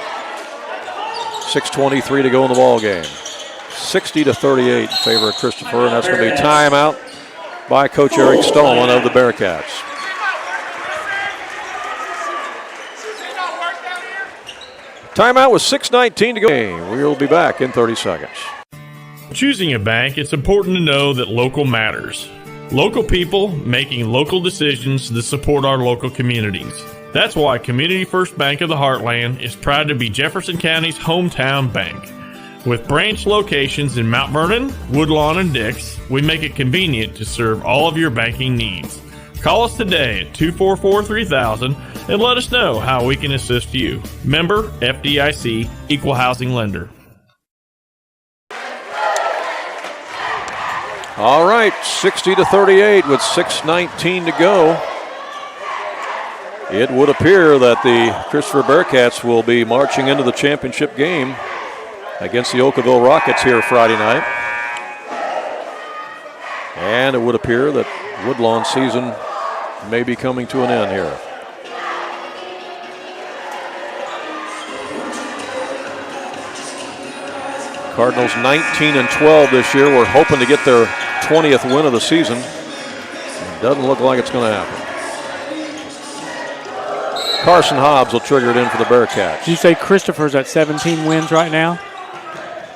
6:23 to go in the ball game. 60-38 in favor of Christopher, and that's going to be timeout by Coach Eric Stallman of the Bearcats. Timeout with 6:19 to go. We'll be back in 30 seconds. Choosing a bank, it's important to know that local matters. Local people making local decisions that support our local communities. That's why Community First Bank of the Heartland is proud to be Jefferson County's hometown bank. With branch locations in Mount Vernon, Woodlawn, and Dix, we make it convenient to serve all of your banking needs. Call us today at 244-3000 and let us know how we can assist you. Member FDIC, Equal Housing Lender. All right, 60-38 with 6:19 to go. It would appear that the Christopher Bearcats will be marching into the championship game against the Oakville Rockets here Friday night. And it would appear that Woodlawn season may be coming to an end here. Cardinals 19-12 this year. We're hoping to get their 20th win of the season. It doesn't look like it's going to happen. Carson Hobbs will trigger it in for the Bearcats. Did you say Christopher's at 17 wins right now?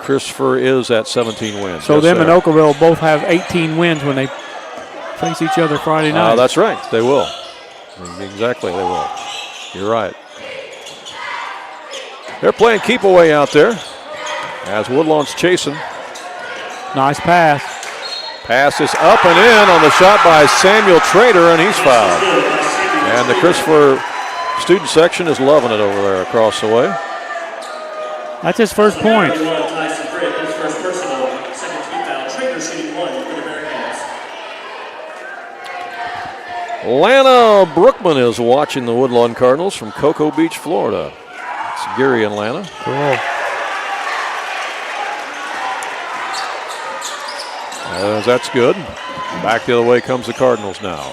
Christopher is at 17 wins. So yes, them sir. and Oakville both have 18 wins when they face each other Friday night. That's right. They will. Exactly, they will. You're right. They're playing keep away out there as Woodlawn's chasing. Nice pass. Pass is up and in on the shot by Samuel Trader, and he's fouled. And the Christopher student section is loving it over there across the way. That's his first point. Lana Brookman is watching the Woodlawn Cardinals from Cocoa Beach, Florida. It's Gary and Lana. Cool. That's good. Back the other way comes the Cardinals now.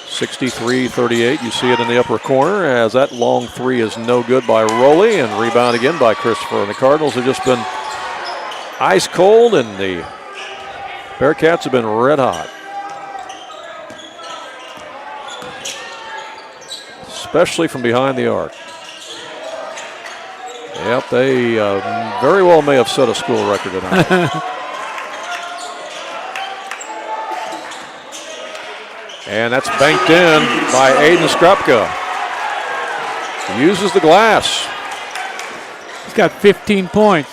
63-38. You see it in the upper corner as that long three is no good by Rowley, and rebound again by Christopher. And the Cardinals have just been ice cold, and the Bearcats have been red hot. Especially from behind the arc. Yep, they very well may have set a school record tonight. And that's banked in by Aiden Skrupka. Uses the glass. He's got 15 points.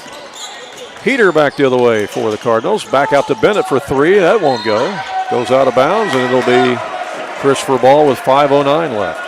Heater back the other way for the Cardinals. Back out to Bennett for three. That won't go. Goes out of bounds, and it'll be Christopher ball with 5:09 left.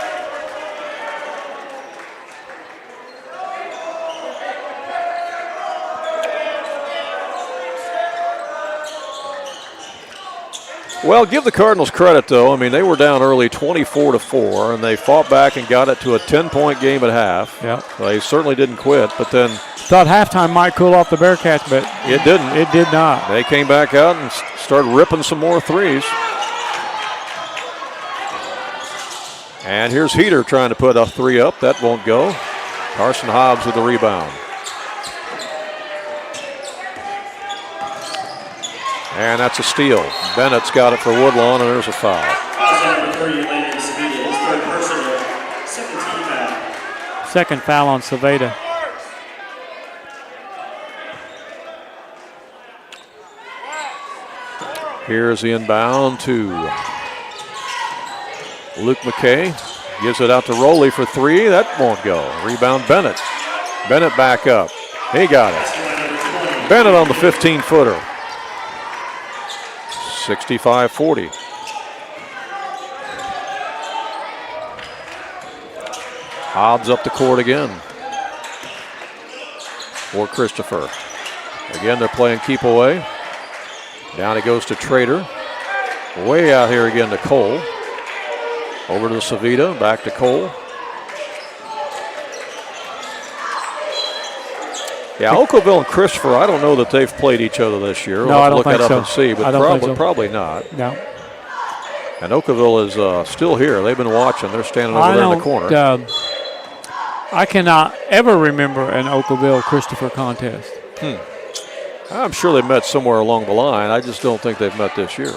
Well, give the Cardinals credit, though. I mean, they were down early 24-4, and they fought back and got it to a 10-point game at half. Yep. They certainly didn't quit, but then thought halftime might cool off the Bearcats, but it didn't. It did not. They came back out and started ripping some more threes. And here's Heater trying to put a three up. That won't go. Carson Hobbs with the rebound. And that's a steal. Bennett's got it for Woodlawn, and there's a foul. Second foul on Saveda. Here's the inbound to Luke McKay. Gives it out to Rowley for three. That won't go. Rebound Bennett. Bennett back up. He got it. Bennett on the 15-footer. 65-40. Hobbs up the court again for Christopher. Again, they're playing keep away. Down it goes to Trader. Way out here again to Cole. Over to Savita, back to Cole. Yeah, Oakville and Christopher, I don't know that they've played each other this year. No, I don't look think that up so. and see, but probably not. No. And Oakville is still here. They've been watching. They're standing over there in the corner. I cannot ever remember an Oakville-Christopher contest. I'm sure they met somewhere along the line. I just don't think they've met this year.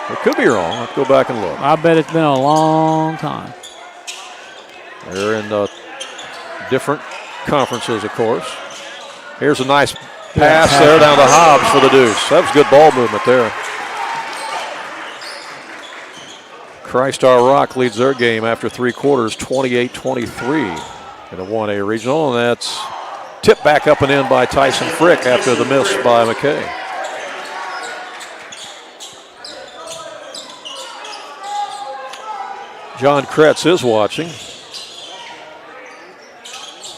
I could be wrong. Let's go back and look. I bet it's been a long time. They're in different conferences, of course. Here's a nice pass there down to Hobbs for the deuce. That was good ball movement there. Christ-Our Rock leads their game after three quarters, 28-23 in the 1A regional, and that's tipped back up and in by Tyson Frick after the miss by McKay. John Kretz is watching.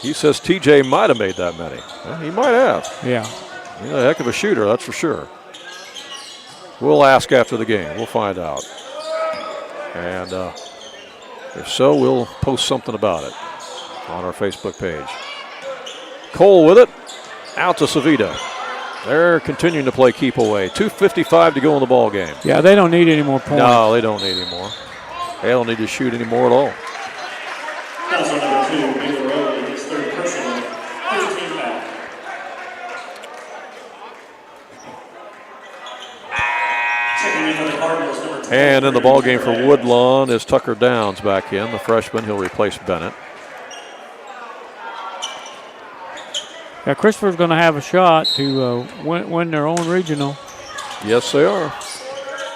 He says TJ might have made that many. Well, he might have. Yeah. He's a heck of a shooter, that's for sure. We'll ask after the game. We'll find out. And if so, we'll post something about it on our Facebook page. Cole with it. Out to Savita. They're continuing to play keep away. 2:55 to go in the ball game. Yeah, they don't need any more points. No, they don't need any more. They don't need to shoot any more at all. Foul number 2, Big Rowley, his third personal, 15 foul. And in the ball game for Woodlawn is Tucker Downs back in, the freshman. He'll replace Bennett. Yeah, Christopher's going to have a shot to win their own regional. Yes, they are.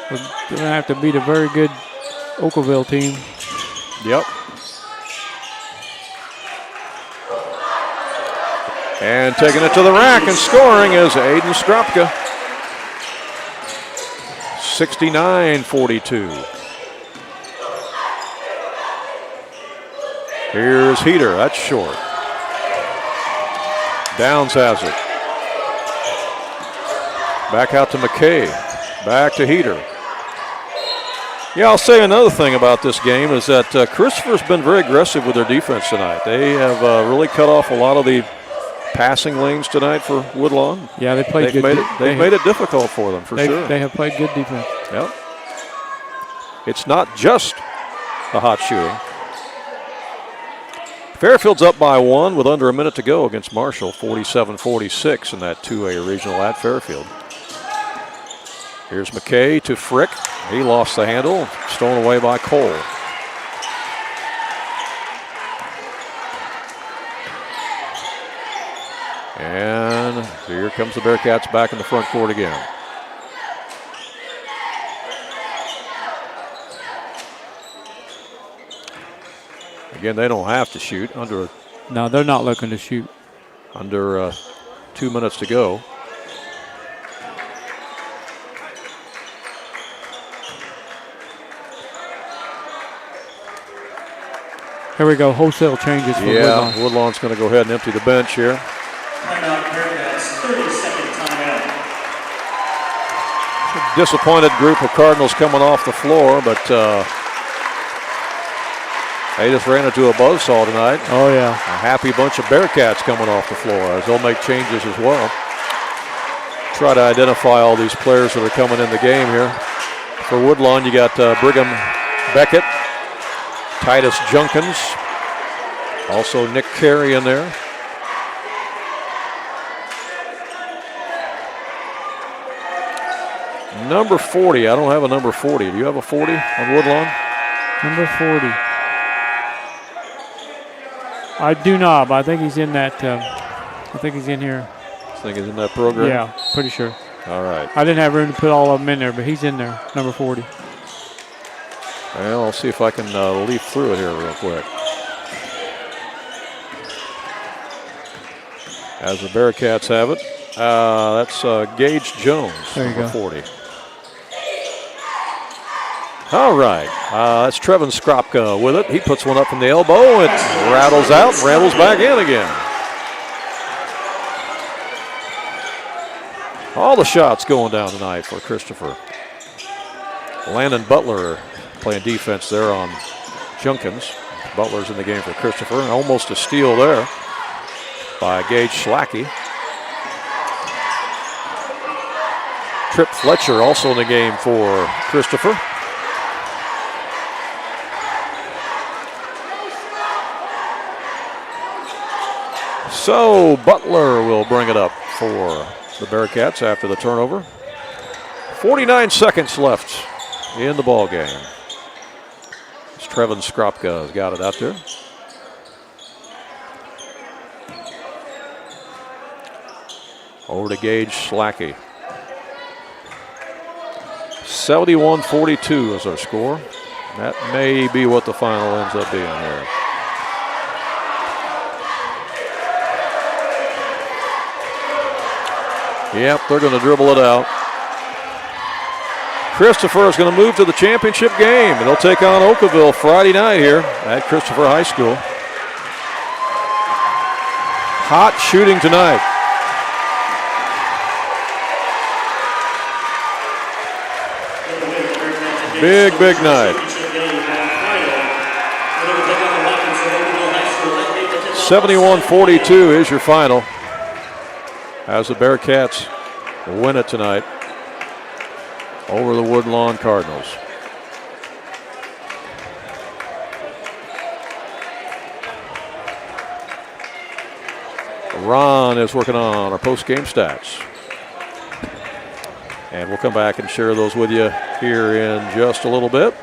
They're going to have to beat a very good Oakville team. Yep. And taking it to the rack and scoring is Aiden Skropka. 69-42. Here's Heater. That's short. Downs has it. Back out to McKay. Back to Heater. Yeah, I'll say another thing about this game is that Christopher's been very aggressive with their defense tonight. They have really cut off a lot of the passing lanes tonight for Woodlawn. Yeah, they played good. They've made it difficult for them, for sure. They have played good defense. Yep. It's not just the hot shooting. Fairfield's up by 1 with under a minute to go against Marshall, 47-46 in that 2A regional at Fairfield. Here's McKay to Frick. He lost the handle, stolen away by Cole. And here comes the Bearcats back in the front court again. Again, they don't have to shoot. No, they're not looking to shoot. Under 2 minutes to go. Here we go, wholesale changes for Woodlawn. Yeah, Woodlawn's going to go ahead and empty the bench here. Timeout, Bearcats, 30-second timeout. Disappointed group of Cardinals coming off the floor, but they just ran into a buzzsaw tonight. Oh, yeah. A happy bunch of Bearcats coming off the floor as they'll make changes as well. Try to identify all these players that are coming in the game here. For Woodlawn, you got Brigham Beckett, Titus Junkins, also Nick Carey in there. Number 40, I don't have a number 40. Do you have a 40 on Woodlawn? Number 40. I do not, but I think he's in that, I think he's in here. I think he's in that program? Yeah, pretty sure. All right. I didn't have room to put all of them in there, but he's in there, number 40. Well, I'll see if I can leaf through it here real quick. As the Bearcats have it, that's Gage Jones, there you number go. 40. All right, that's Trevin Skropka with it. He puts one up from the elbow. It rattles out, rattles back in again. All the shots going down tonight for Christopher. Landon Butler playing defense there on Junkins. Butler's in the game for Christopher. Almost a steal there by Gage Schlacky. Trip Fletcher also in the game for Christopher. So Butler will bring it up for the Bearcats after the turnover. 49 seconds left in the ball game. Trevin Skropka has got it out there. Over to Gage Schlacky. 71-42 is our score. That may be what the final ends up being here. Yep, they're going to dribble it out. Christopher is going to move to the championship game. They'll take on Oakville Friday night here at Christopher High School. Hot shooting tonight. Big, big night. 71-42 is your final as the Bearcats win it tonight over the Woodlawn Cardinals. Ron is working on our post-game stats. And we'll come back and share those with you here in just a little bit.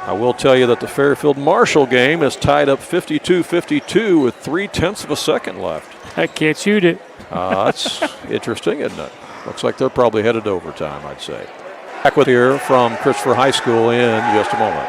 I will tell you that the Fairfield-Marshall game is tied up 52-52 with 0.3 of a second left. I can't shoot it. That's interesting, isn't it? Looks like they're probably headed to overtime, I'd say. Back with here from Christopher High School in just a moment.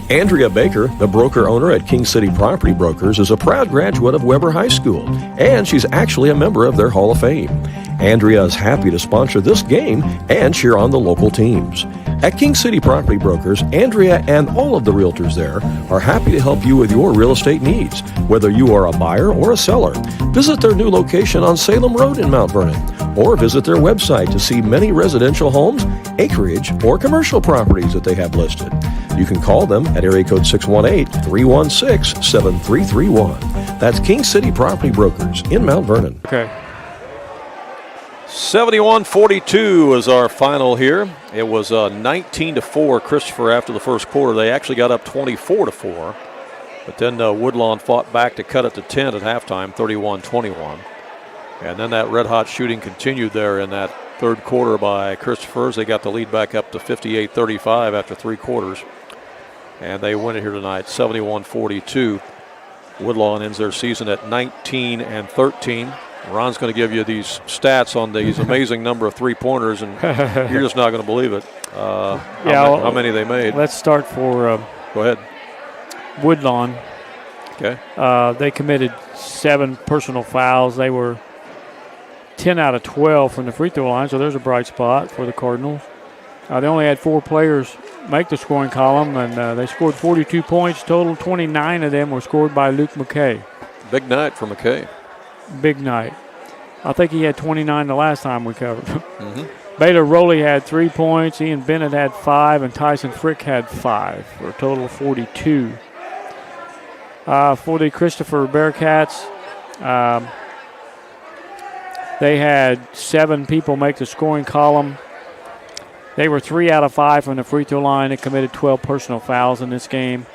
Andrea Baker, the broker owner at King City Property Brokers, is a proud graduate of Weber High School, and she's actually a member of their Hall of Fame. Andrea is happy to sponsor this game and cheer on the local teams. At King City Property Brokers, Andrea and all of the realtors there are happy to help you with your real estate needs, whether you are a buyer or a seller. Visit their new location on Salem Road in Mount Vernon, or visit their website to see many residential homes, acreage, or commercial properties that they have listed. You can call them at area code 618-316-7331. That's King City Property Brokers in Mount Vernon. Okay. 71-42 is our final here. It was 19-4 Christopher after the first quarter. They actually got up 24-4. But then Woodlawn fought back to cut it to 10 at halftime, 31-21. And then that red-hot shooting continued there in that third quarter by Christopher's. They got the lead back up to 58-35 after three quarters. And they win it here tonight, 71-42. Woodlawn ends their season at 19-13. Ron's going to give you these stats on these amazing number of three-pointers, and you're just not going to believe it. How many they made. Let's start for Go ahead. Woodlawn. Okay. They committed 7 personal fouls. They were 10 out of 12 from the free throw line, so there's a bright spot for the Cardinals. They only had 4 players make the scoring column, and they scored 42 points total. 29 of them were scored by Luke McKay. Big night for McKay. Big night. I think he had 29 the last time we covered. Baylor Rowley had 3 points. Ian Bennett had 5, and Tyson Frick had 5 for a total of 42. For the Christopher Bearcats, they had 7 people make the scoring column. They were 3 out of 5 from the free throw line. They committed 12 personal fouls in this game.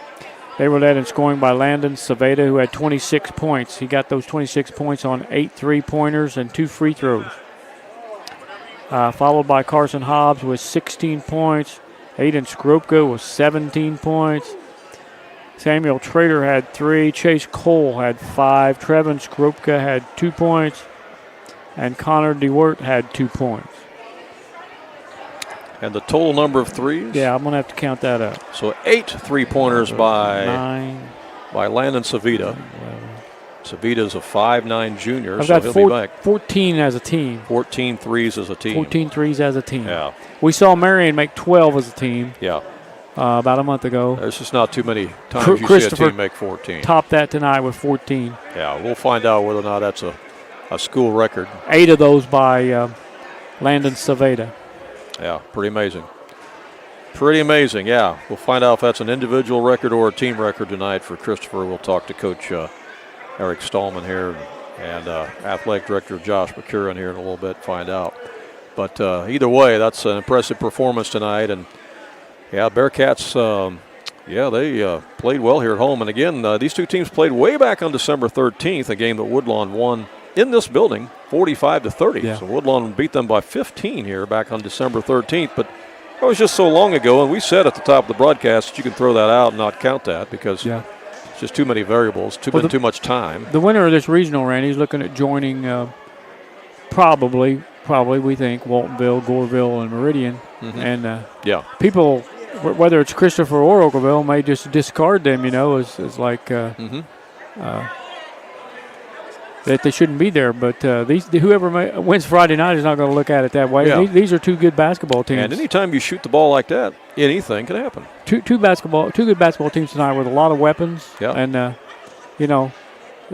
They were led in scoring by Landon Saveda, who had 26 points. He got those 26 points on 8 3-pointers and 2 free throws. Followed by Carson Hobbs with 16 points. Aiden Skropka with 17 points. Samuel Trader had 3. Chase Cole had 5. Trevin Skropka had 2 points. And Connor DeWert had 2 points. And the total number of threes? Yeah, I'm going to have to count that up. So 8 3-pointers by 9. By Landon Savita. Savita's a 5'9" junior, I've so got he'll be back. 14 as a team. 14 threes as a team. 14 threes as a team. Yeah. We saw Marion make 12 as a team. Yeah. About a month ago. There's just not too many times you see a team make 14. Topped that tonight with 14. Yeah, we'll find out whether or not that's a school record. 8 of those by Landon Saveda. Yeah, pretty amazing. Pretty amazing, yeah. We'll find out if that's an individual record or a team record tonight for Christopher. We'll talk to Coach Eric Stallman here and Athletic Director Josh McCurran here in a little bit, find out. But either way, that's an impressive performance tonight. And, yeah, Bearcats, they played well here at home. And, again, these two teams played way back on December 13th, a game that Woodlawn won in this building, 45-30. Yeah. So Woodlawn beat them by 15 here back on December 13th. But it was just so long ago, and we said at the top of the broadcast that you can throw that out and not count that because it's just too many variables, too much time. The winner of this regional, Randy, is looking at joining probably we think Waltonville, Goreville, and Meridian. And people, whether it's Christopher or Oakville, may just discard them, as like that they shouldn't be there. But whoever wins Friday night is not going to look at it that way. Yeah. These are two good basketball teams. And anytime you shoot the ball like that, anything can happen. Two good basketball teams tonight with a lot of weapons. Yeah. And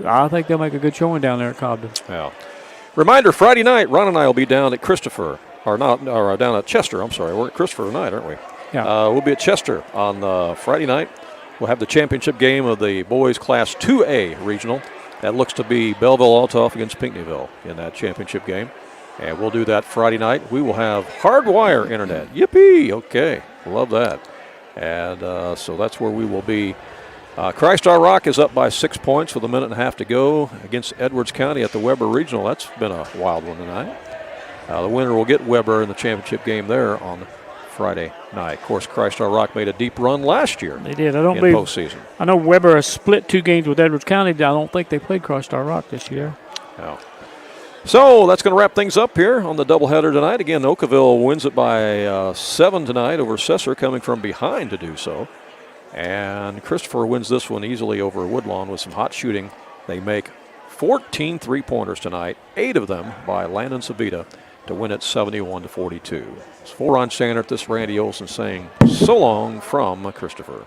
I think they'll make a good showing down there at Cobden. Yeah. Reminder, Friday night, Ron and I will be down at Christopher, or down at Chester. I'm sorry. We're at Christopher tonight, aren't we? Yeah. We'll be at Chester on Friday night. We'll have the championship game of the boys Class 2A regional. That looks to be Belleville-Altough against Pinckneyville in that championship game. And we'll do that Friday night. We will have hardwire internet. Yippee! Okay. Love that. And so that's where we will be. Christ-Our Rock is up by 6 points with a minute and a half to go against Edwards County at the Weber Regional. That's been a wild one tonight. The winner will get Weber in the championship game there on Friday night. Of course, Christ-Our Rock made a deep run last year. They did. I don't in believe postseason. I know Weber has split 2 games with Edwards County. I don't think they played Christ-Our Rock this year. No. So that's going to wrap things up here on the doubleheader tonight. Again, Oakville wins it by 7 tonight over Cesar, coming from behind to do so. And Christopher wins this one easily over Woodlawn with some hot shooting. They make 14 three-pointers tonight, 8 of them by Landon Savita to win it 71-42. It's for Ron Standard, this Randy Olson saying so long from Christopher.